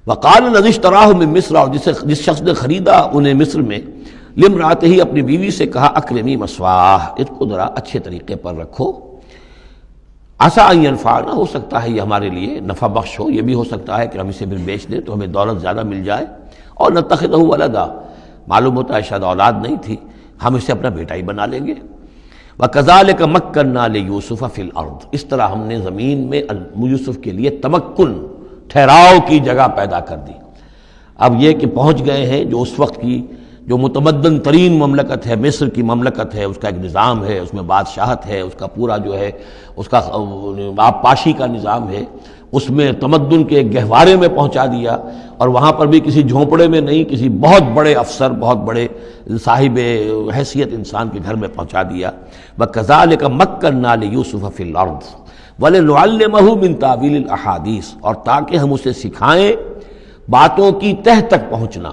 وقال الذی اشتراہ من مصر، اور جس شخص نے خریدا انہیں مصر میں، لامرأتہ، اپنی بیوی سے کہا اکرمی مثواہ، اس کو ذرا اچھے طریقے پر رکھو، عسیٰ ان ینفعنا، ہو سکتا ہے یہ ہمارے لیے نفع بخش ہو، یہ بھی ہو سکتا ہے کہ ہم اسے پھر بیچ دیں تو ہمیں دولت زیادہ مل جائے، اور نتخذہ ولدا، معلوم ہوتا ہے شاید اولاد نہیں تھی، ہم اسے اپنا بیٹا ہی بنا لیں گے۔ وَكَذَلِكَ مَكَّنَّا لِيُوسُفَ فِي الْأَرْضِ، اس طرح ہم نے زمین میں یوسف کے لیے تمکن، ٹھہراؤ کی جگہ پیدا کر دی۔ اب یہ کہ پہنچ گئے ہیں جو اس وقت کی جو متمدن ترین مملکت ہے، مصر کی مملکت ہے، اس کا ایک نظام ہے، اس میں بادشاہت ہے، اس کا پورا جو ہے اس کا آبپاشی کا نظام ہے، اس میں تمدن کے ایک گہوارے میں پہنچا دیا، اور وہاں پر بھی کسی جھونپڑے میں نہیں، کسی بہت بڑے افسر، بہت بڑے صاحب حیثیت انسان کے گھر میں پہنچا دیا۔ وَكَذَلِكَ مَكَّنَّا لِيُوسُفَ فِي الْأَرْضِ وَلِنُعَلِّمَهُ مِن تَأْوِيلِ الْأَحَادِيثِ، اور تاکہ ہم اسے سکھائیں باتوں کی تہ تک پہنچنا۔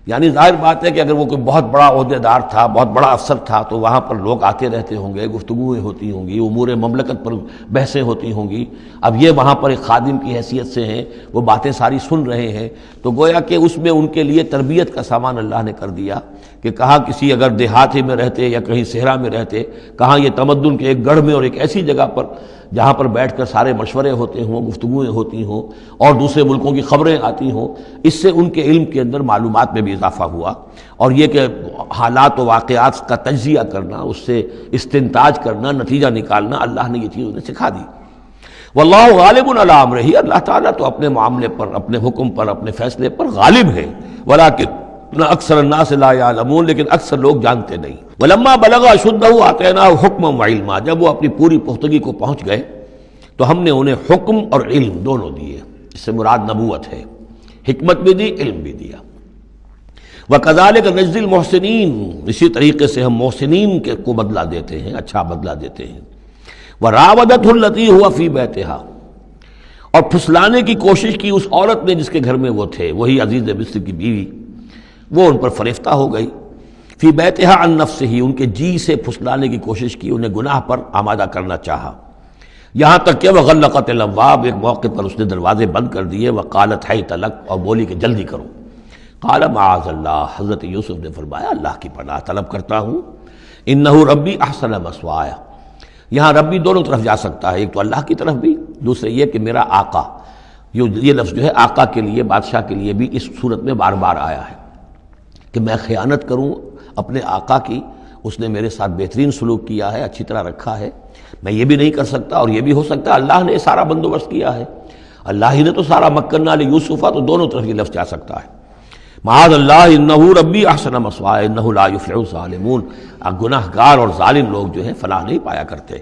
یعنی ظاہر بات ہے کہ اگر وہ کوئی بہت بڑا عہدے دار تھا، بہت بڑا افسر تھا، تو وہاں پر لوگ آتے رہتے ہوں گے، گفتگویں ہوتی ہوں گی، امور مملکت پر بحثیں ہوتی ہوں گی۔ اب یہ وہاں پر ایک خادم کی حیثیت سے ہیں، وہ باتیں ساری سن رہے ہیں، تو گویا کہ اس میں ان کے لیے تربیت کا سامان اللہ نے کر دیا کہ کہاں کسی اگر دیہاتی میں رہتے یا کہیں صحرا میں رہتے، کہاں یہ تمدن کے ایک گڑھ میں اور ایک ایسی جگہ پر جہاں پر بیٹھ کر سارے مشورے ہوتے ہوں، گفتگویں ہوتی ہوں، اور دوسرے ملکوں کی خبریں آتی ہوں، اس سے ان کے علم کے اندر معلومات میں بھی اضافہ ہوا، اور یہ کہ حالات و واقعات کا تجزیہ کرنا، اس سے استنتاج کرنا، نتیجہ نکالنا، اللہ نے یہ چیز انہیں سکھا دی۔ واللہ غالب علی امرہ، اللہ تعالیٰ تو اپنے معاملے پر، اپنے حکم پر، اپنے فیصلے پر غالب ہے، ولکن اکثر الناس لا یعلمون، لیکن اکثر لوگ جانتے نہیں۔ ولما بلغ اشدہ آتیناہ حکما وعلما، جب وہ اپنی پوری پختگی کو پہنچ گئے تو ہم نے انہیں حکم اور علم دونوں دیے، اس سے مراد نبوت ہے، حکمت بھی دی، علم بھی دیا۔ وَكَذَلِكَ نَجْزِي الْمُحْسِنِينَ، اسی طریقے سے ہم محسنین کو بدلہ دیتے ہیں، اچھا بدلہ دیتے ہیں۔ وَرَاوَدَتْهُ الَّتِي هُوَ فِي بَيْتِهَا، اور پھسلانے کی کوشش کی اس عورت نے جس کے گھر میں وہ تھے، وہی عزیز مصر کی بیوی، وہ ان پر فریفتہ ہو گئی۔ فی بیتہا عن نفسہ، ان کے جی سے پھسلانے کی کوشش کی، انہیں گناہ پر آمادہ کرنا چاہا۔ یہاں تک کہ وغلقت الابواب، ایک موقع پر اس نے دروازے بند کر دیے، وقالت حیت لک، اور بولی کہ جلدی کرو۔ قال معاذ اللہ، حضرت یوسف نے فرمایا اللہ کی پناہ طلب کرتا ہوں، انہ ربی احسن مثوایا، یہاں ربی دونوں طرف جا سکتا ہے، ایک تو اللہ کی طرف بھی، دوسرے یہ کہ میرا آقا، یہ لفظ جو ہے آقا کے لیے، بادشاہ کے لیے بھی اس صورت میں بار بار آیا ہے کہ میں خیانت کروں اپنے آقا کی، اس نے میرے ساتھ بہترین سلوک کیا ہے، اچھی طرح رکھا ہے، میں یہ بھی نہیں کر سکتا، اور یہ بھی ہو سکتا ہے اللہ نے سارا بندوبست کیا ہے، اللہ ہی نے تو سارا مکننا لیوسف، تو دونوں طرف یہ لفظ جا سکتا ہے۔ معاذ اللہ انہ ربی احسن مثوایا انہ لا یفلح الظالمون، گناہ گار اور ظالم لوگ جو ہیں فلاح نہیں پایا کرتے۔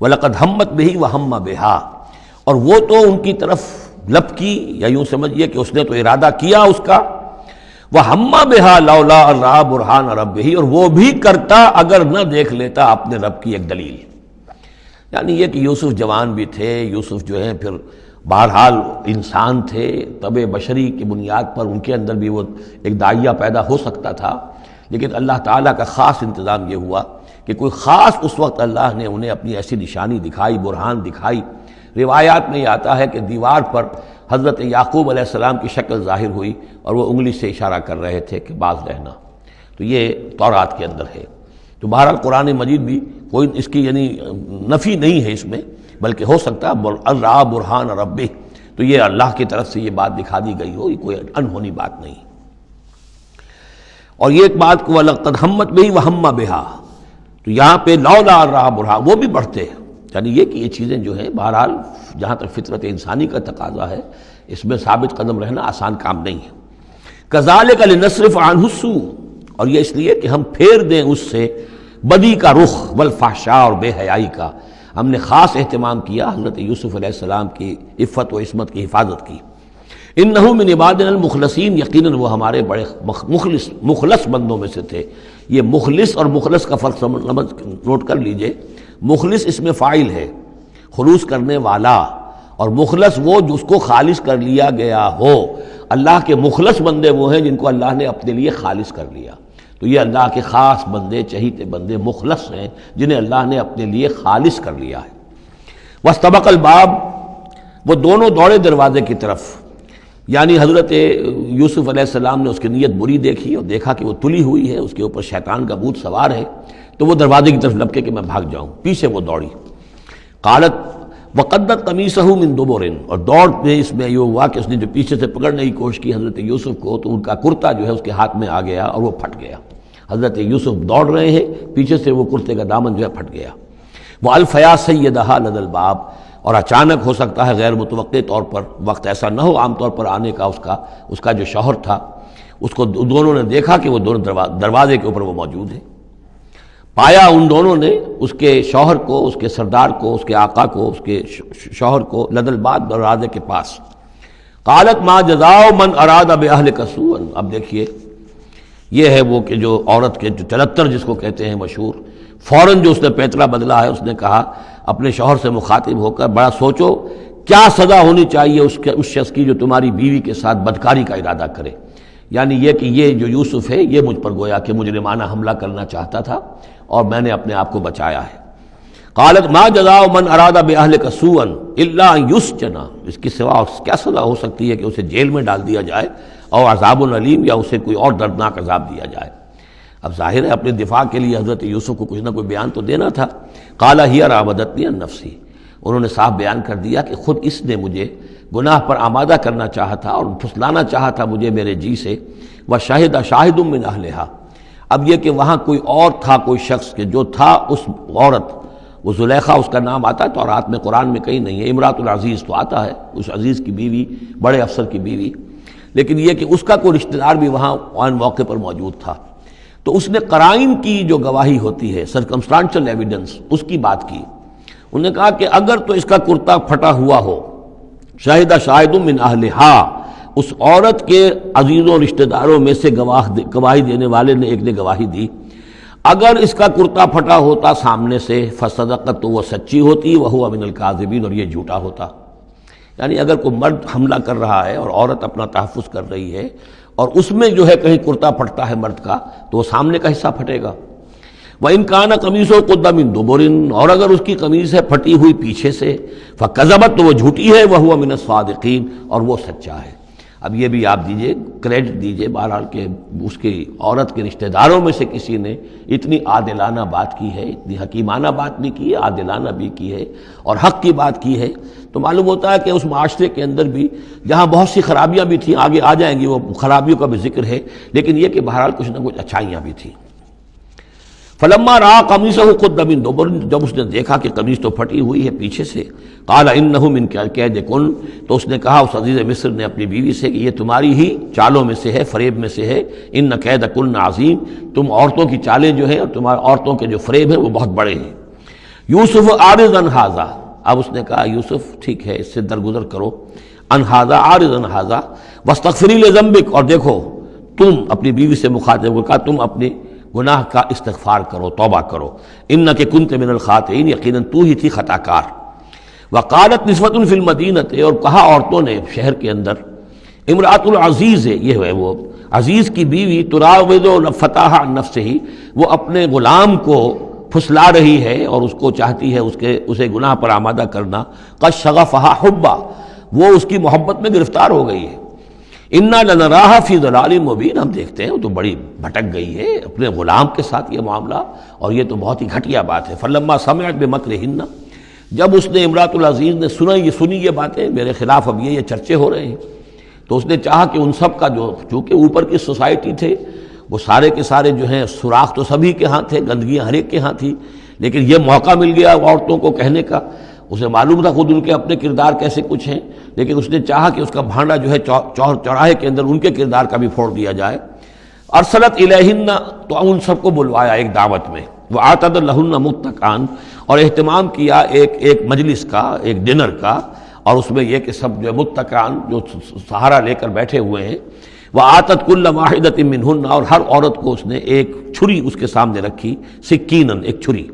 وَلَقَدْ هَمَّتْ بِهِ وَهَمَّ بِهَا، اور وہ تو ان کی طرف لپکی، یا یوں سمجھیے کہ اس نے تو ارادہ کیا اس کا، وَهَمَّ بِهَا لَوْلَا أَن رَأَىٰ بُرْهَانَ رَبِّهِ، اور وہ بھی کرتا اگر نہ دیکھ لیتا اپنے رب کی ایک دلیل۔ یعنی یہ کہ یوسف جوان بھی تھے، یوسف جو ہیں پھر بہرحال انسان تھے، طبع بشری کی بنیاد پر ان کے اندر بھی وہ ایک داعیہ پیدا ہو سکتا تھا، لیکن اللہ تعالیٰ کا خاص انتظام یہ ہوا کہ کوئی خاص اس وقت اللہ نے انہیں اپنی ایسی نشانی دکھائی، برہان دکھائی۔ روایات میں یہ آتا ہے کہ دیوار پر حضرت یعقوب علیہ السلام کی شکل ظاہر ہوئی اور وہ انگلی سے اشارہ کر رہے تھے کہ باز رہنا، تو یہ تورات کے اندر ہے۔ تو بہرحال قرآن مجید بھی کوئی اس کی یعنی نفی نہیں ہے اس میں، بلکہ ہو سکتا ہے الرا برہان ربہ، تو یہ اللہ کی طرف سے یہ بات دکھا دی گئی ہو، یہ کوئی انہونی بات نہیں۔ اور یہ ایک بات کو وَلَقَدْ هَمَّتْ بِهِ وَهَمَّ بِهَا، تو یہاں پہ لولا الرا برہان، وہ بھی بڑھتے ہیں، یعنی یہ کہ یہ چیزیں جو ہیں بہرحال جہاں تک فطرت انسانی کا تقاضا ہے اس میں ثابت قدم رہنا آسان کام نہیں ہے۔ كَذَلِكَ لِنَصْرِفَ عَنْهُ السُّوءَ، اور یہ اس لیے کہ ہم پھیر دیں اس سے بدی کا رخ، والفحشاء، اور بے حیائی کا۔ ہم نے خاص اہتمام کیا حضرت یوسف علیہ السلام کی عفت و عصمت کی حفاظت کی۔ انہ من عبادنا المخلصین، یقیناً وہ ہمارے بڑے مخلص بندوں میں سے تھے۔ یہ مخلص اور مخلص کا فرق نوٹ کر لیجئے، مخلص اس میں فاعل ہے، خلوص کرنے والا، اور مخلص وہ جس کو خالص کر لیا گیا ہو۔ اللہ کے مخلص بندے وہ ہیں جن کو اللہ نے اپنے لیے خالص کر لیا، تو یہ اللہ کے خاص بندے، چہیتے بندے مخلص ہیں جنہیں اللہ نے اپنے لیے خالص کر لیا ہے۔ واستبق الباب، وہ دونوں دوڑے دروازے کی طرف، یعنی حضرت یوسف علیہ السلام نے اس کی نیت بری دیکھی اور دیکھا کہ وہ تلی ہوئی ہے، اس کے اوپر شیطان کا بھوت سوار ہے، تو وہ دروازے کی طرف لپکے کہ میں بھاگ جاؤں، پیچھے وہ دوڑی۔ قالت وقدت قمیصہ من دبر، اور دوڑ میں اس میں یہ ہوا کہ اس نے جو پیچھے سے پکڑنے کی کوشش کی حضرت یوسف کو، تو ان کا کرتا جو ہے اس کے ہاتھ میں آ گیا اور وہ پھٹ گیا۔ حضرت یوسف دوڑ رہے ہیں، پیچھے سے وہ کرتے کا دامن جو ہے پھٹ گیا۔ وہ الفیا سیدہا لدى الباب، اور اچانک ہو سکتا ہے غیر متوقع طور پر، وقت ایسا نہ ہو عام طور پر آنے کا، اس کا جو شوہر تھا، اس کو دونوں نے دیکھا کہ وہ دونوں دروازے کے اوپر وہ موجود ہے۔ پایا ان دونوں نے اس کے شوہر کو، اس کے سردار کو، اس کے آقا کو، اس کے شوہر کو لدى الباب، دروازے کے پاس۔ قالت ما جزاء من اراد باہلک سوءا، اب دیکھیے یہ ہے وہ کہ جو عورت کے جو چلتر جس کو کہتے ہیں مشہور، فوراً جو اس نے پیترا بدلا ہے، اس نے کہا اپنے شوہر سے مخاطب ہو کر، بڑا سوچو کیا سزا ہونی چاہیے اس شخص کی جو تمہاری بیوی کے ساتھ بدکاری کا ارادہ کرے، یعنی یہ کہ یہ جو یوسف ہے یہ مجھ پر گویا کہ مجرمانہ حملہ کرنا چاہتا تھا اور میں نے اپنے آپ کو بچایا ہے۔ قالت ما جزاء من اراد باہلک سوءا الا ان یسجن، اس کی سوا کیا سزا ہو سکتی ہے کہ اسے جیل میں ڈال دیا جائے، اور عذاب العلیم، یا اسے کوئی اور دردناک عذاب دیا جائے۔ اب ظاہر ہے اپنے دفاع کے لیے حضرت یوسف کو کچھ نہ کوئی بیان تو دینا تھا۔ قال ہی راودتنی عن نفسی، انہوں نے صاف بیان کر دیا کہ خود اس نے مجھے گناہ پر آمادہ کرنا چاہا تھا اور پھسلانا چاہا تھا مجھے میرے جی سے۔ وشہد شاہد من اہلہا، اب یہ کہ وہاں کوئی اور تھا، کوئی شخص کہ جو تھا اس عورت، وہ زلیخا اس کا نام آتا ہے تورات میں، قرآن میں کہیں نہیں ہے، امراۃ العزیز تو آتا ہے، اس عزیز کی بیوی، بڑے افسر کی بیوی، لیکن یہ کہ اس کا کوئی رشتہ دار بھی وہاں آن موقع پر موجود تھا، تو اس نے قرائن کی جو گواہی ہوتی ہے، سرکمسٹانشل ایویڈنس، اس کی بات کی۔ انہوں نے کہا کہ اگر تو اس کا کرتا پھٹا ہوا ہو، شاہد شاہد من اہلہا، اس عورت کے عزیزوں رشتہ داروں میں سے گواہی دینے والے نے ایک نے گواہی دی، اگر اس کا کرتا پھٹا ہوتا سامنے سے، فصدقت، تو وہ سچی ہوتی، وہو من الکاذبین، اور یہ جھوٹا ہوتا۔ یعنی اگر کوئی مرد حملہ کر رہا ہے اور عورت اپنا تحفظ کر رہی ہے، اور اس میں جو ہے کہیں کرتا پھٹتا ہے مرد کا، تو وہ سامنے کا حصہ پھٹے گا۔ وَإِنْ كَانَ قَمِيصُهُ قُدَّ مِنْ دُبُرٍ، اور اگر اس کی قمیص ہے پھٹی ہوئی پیچھے سے، فَكَذَبَتْ، تو وہ جھوٹی ہے، وَهُوَ مِنَ الصَّادِقِينَ، اور وہ سچا ہے۔ اب یہ بھی آپ دیجئے، کریڈٹ دیجئے بہرحال کہ اس کی عورت کے رشتہ داروں میں سے کسی نے اتنی عادلانہ بات کی ہے، اتنی حکیمانہ بات بھی کی ہے، عادلانہ بھی کی ہے اور حق کی بات کی ہے، تو معلوم ہوتا ہے کہ اس معاشرے کے اندر بھی جہاں بہت سی خرابیاں بھی تھیں، آگے آ جائیں گی وہ خرابیوں کا بھی ذکر ہے، لیکن یہ کہ بہرحال کچھ نہ کچھ اچھائیاں بھی تھیں۔ فلما رأى قميصه قد من دبر، جب اس نے دیکھا کہ قمیص تو پھٹی ہوئی ہے پیچھے سے، قال انه من کیدکن، تو اس نے کہا اس عزیز مصر نے اپنی بیوی سے کہ یہ تمہاری ہی چالوں میں سے ہے، فریب میں سے ہے، ان کیدکن عظیم، تم عورتوں کی چالیں جو ہیں اور تمہارے عورتوں کے جو فریب ہیں وہ بہت بڑے ہیں۔ یوسف اعرض عن ھذا، اب اس نے کہا یوسف ٹھیک ہے اس سے درگزر کرو، عن ھذا، اعرض عن ھذا واستغفری لذنبک، اور دیکھو تم اپنی بیوی سے مخاطب کو کہا تم اپنے گناہ کا استغفار کرو، توبہ کرو، انک کنت من الخاطئین، یقیناً تو ہی تھی خطا کار۔ وقالت نسوۃ فی المدینہ، اور کہا عورتوں نے شہر کے اندر، امرأۃ العزیز ہے، یہ ہے وہ عزیز کی بیوی، تراود فتاح عن نفسہ، وہ اپنے غلام کو پھسلا رہی ہے اور اس کو چاہتی ہے اسے گناہ پر آمادہ کرنا، قد شغفہا حبا، وہ اس کی محبت میں گرفتار ہو گئی ہے، انا لنراہا فی ضلال مبین، ہم دیکھتے ہیں وہ تو بڑی بھٹک گئی ہے اپنے غلام کے ساتھ یہ معاملہ، اور یہ تو بہت ہی گھٹیا بات ہے۔ فلما سمعت بمکرہن، جب اس نے امرأۃ العزیز نے سنی یہ باتیں میرے خلاف، اب یہ چرچے ہو رہے ہیں، تو اس نے چاہا کہ ان سب کا جو چونکہ اوپر کی سوسائٹی تھے وہ سارے کے سارے جو ہیں سوراخ تو سبھی کے ہاں تھے، گندگیاں ہر ایک کے ہاں تھی، لیکن یہ موقع مل گیا عورتوں کو کہنے کا، اسے معلوم تھا خود ان کے اپنے کردار کیسے کچھ ہیں، لیکن اس نے چاہا کہ اس کا بھانڈا جو ہے چوراہے کے اندر ان کے کردار کا بھی پھوڑ دیا جائے۔ ارسلت الیہن، تو ان سب کو بلوایا ایک دعوت میں، وآتت لہن متکئا، اور اہتمام کیا ایک مجلس کا، ایک ڈنر کا، اور اس میں یہ کہ سب جو متکئا جو سہارا لے کر بیٹھے ہوئے ہیں، وآتت کل واحدۃ منہن، اور ہر عورت کو اس نے ایک چھری اس کے سامنے رکھی، سکینن، ایک چھری،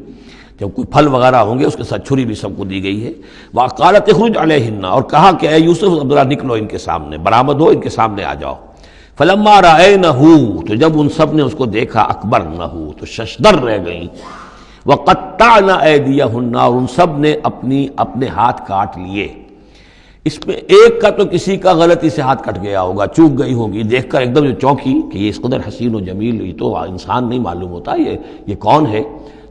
جب کوئی پھل وغیرہ ہوں گے اس کے ساتھ چھری بھی سب کو دی گئی ہے۔ وقالت اخرج علیہن، اور کہا کہ اے یوسف ذرا نکلو ان کے سامنے، برآمد ہو، ان کے سامنے آ جاؤ۔ فلما رأینہ، تو جب ان سب نے اس کو دیکھا، اکبرنہ، تو ششدر رہ گئیں، وقطعن ایدیہن، اور ان سب نے اپنے ہاتھ کاٹ لیے۔ اس میں ایک کا تو کسی کا غلطی سے ہاتھ کٹ گیا ہوگا، چوک گئی ہوگی، دیکھ کر ایک دم جو چونکی کہ یہ اس قدر حسین و جمیل، یہ تو انسان نہیں معلوم ہوتا یہ کون ہے،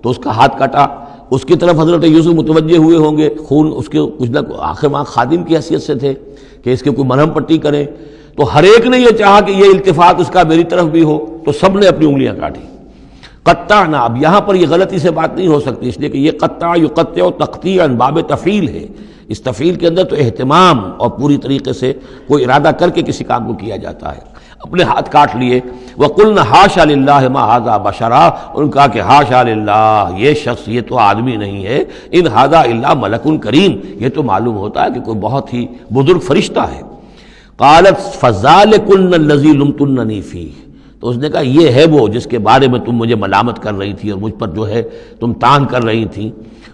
تو اس کا ہاتھ کٹا۔ اس کی طرف حضرت یوسف متوجہ ہوئے ہوں گے، خون اس کے کچھ نہ آخر وہاں خادم کی حیثیت سے تھے کہ اس کے کوئی مرہم پٹی کریں، تو ہر ایک نے یہ چاہا کہ یہ التفات اس کا میری طرف بھی ہو، تو سب نے اپنی انگلیاں کاٹی۔ قطعنا، اب یہاں پر یہ غلطی سے بات نہیں ہو سکتی، اس لیے کہ یہ قطع یقطع تقطیعا باب تفعیل ہے، اس تفعیل کے اندر تو اہتمام اور پوری طریقے سے کوئی ارادہ کر کے کسی کام کو کیا جاتا ہے۔ اپنے ہاتھ کاٹ لیے، وَقُلْنَا حَاشَا لِلَّهِ مَا هَذَا بَشَرًا، ان کہا کہ حاشا للہ، یہ شخص یہ تو آدمی نہیں ہے، ان هَذَا إِلَّا مَلَكٌ کریم، یہ تو معلوم ہوتا ہے کہ کوئی بہت ہی بزرگ فرشتہ ہے۔ قالت فَذَلِكُنَّ الَّذِي لُمْتُنَّنِي فِيهِ، تو اس نے کہا یہ ہے وہ جس کے بارے میں تم مجھے ملامت کر رہی تھی اور مجھ پر جو ہے تم تان کر رہی تھی۔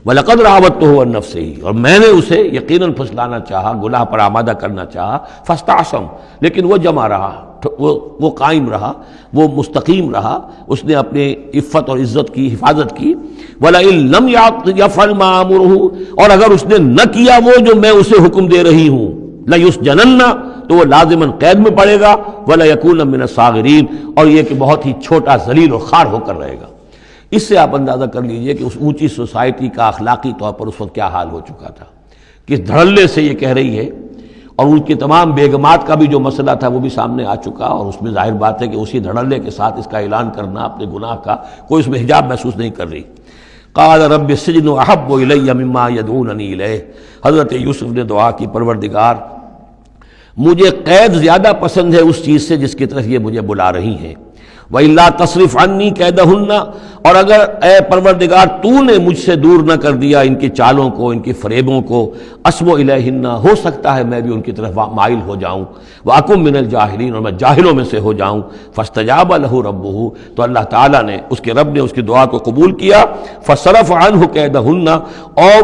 وَلَقَدْ رَاوَدتُّهُ عَن نَّفْسِهِ، اور میں نے اسے یقیناً پھسلانا چاہا، گناہ پر آمادہ کرنا چاہا، فَاسْتَعْصَمَ، لیکن وہ جمع رہا، وہ قائم رہا، وہ مستقیم رہا، اس نے اپنے عفت اور عزت کی حفاظت کی۔ وَلَئِن لَّمْ يَفْعَلْ مَا آمُرُهُ، اور اگر اس نے نہ کیا وہ جو میں اسے حکم دے رہی ہوں، لَيُسْجَنَنَّ، تو وہ لازماً قید میں پڑے گا، وَلَيَكُونَ مِنَ الصَّاغِرِينَ، اور یہ کہ بہت ہی چھوٹا ذلیل اور خوار ہو کر رہے گا۔ اس سے آپ اندازہ کر لیجئے کہ اس اونچی سوسائٹی کا اخلاقی طور پر اس وقت کیا حال ہو چکا تھا، کس دھڑلے سے یہ کہہ رہی ہے، اور ان کی تمام بیگمات کا بھی جو مسئلہ تھا وہ بھی سامنے آ چکا، اور اس میں ظاہر بات ہے کہ اسی دھڑلے کے ساتھ اس کا اعلان کرنا اپنے گناہ کا، کوئی اس میں حجاب محسوس نہیں کر رہی۔ قال رب السجن احب الی مما یدعوننی الیہ، حضرت یوسف نے دعا کی، پروردگار مجھے قید زیادہ پسند ہے اس چیز سے جس کی طرف یہ مجھے بلا رہی ہیں۔ وَإِلَّا تَصْرِفْ عَنِّي كَيْدَهُنَّ، اور اگر اے پروردگار تو نے مجھ سے دور نہ کر دیا ان کی چالوں کو، ان کی فریبوں کو، أَصْبُ إِلَيْهِنَّ، ہو سکتا ہے میں بھی ان کی طرف مائل ہو جاؤں، وَأَكُن مِّنَ الْجَاهِلِينَ، اور میں جاہلوں میں سے ہو جاؤں۔ فَاسْتَجَابَ لَهُ رَبُّهُ، تو اللہ تعالیٰ نے، اس کے رب نے اس کی دعا کو قبول کیا۔ فَصَرَفَ عَنْهُ كَيْدَهُنَّ، اور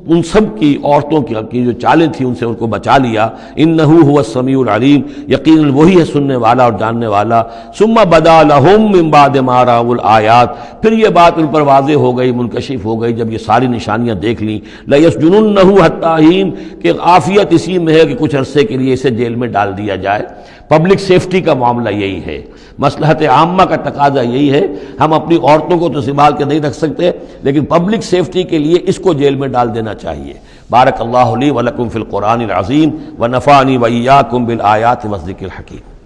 ان سب کی عورتوں کی جو چالیں تھیں ان سے ان کو بچا لیا۔ انہ هو السمیع العلیم، یقیناً وہی ہے سننے والا اور جاننے والا۔ ثم بدا لهم من بعد ما رأوا الآیات، پھر یہ بات ان پر واضح ہو گئی، منکشف ہو گئی جب یہ ساری نشانیاں دیکھ لیں۔ لَيَسْجُنُنَّهُ حَتَّىٰ حِينٍ، کہ عافیت اسی میں ہے کہ کچھ عرصے کے لیے اسے جیل میں ڈال دیا جائے۔ پبلک سیفٹی کا معاملہ یہی ہے، مصلحت عامہ کا تقاضا یہی ہے۔ ہم اپنی عورتوں کو تو سنبھال کے نہیں رکھ سکتے، لیکن پبلک سیفٹی کے لیے اس کو جیل میں ڈال دینا چاہیے۔ بارک اللہ لی ولکم فی القرآن العظیم ونفعنی وإیاکم بالآیات والذکر الحکیم۔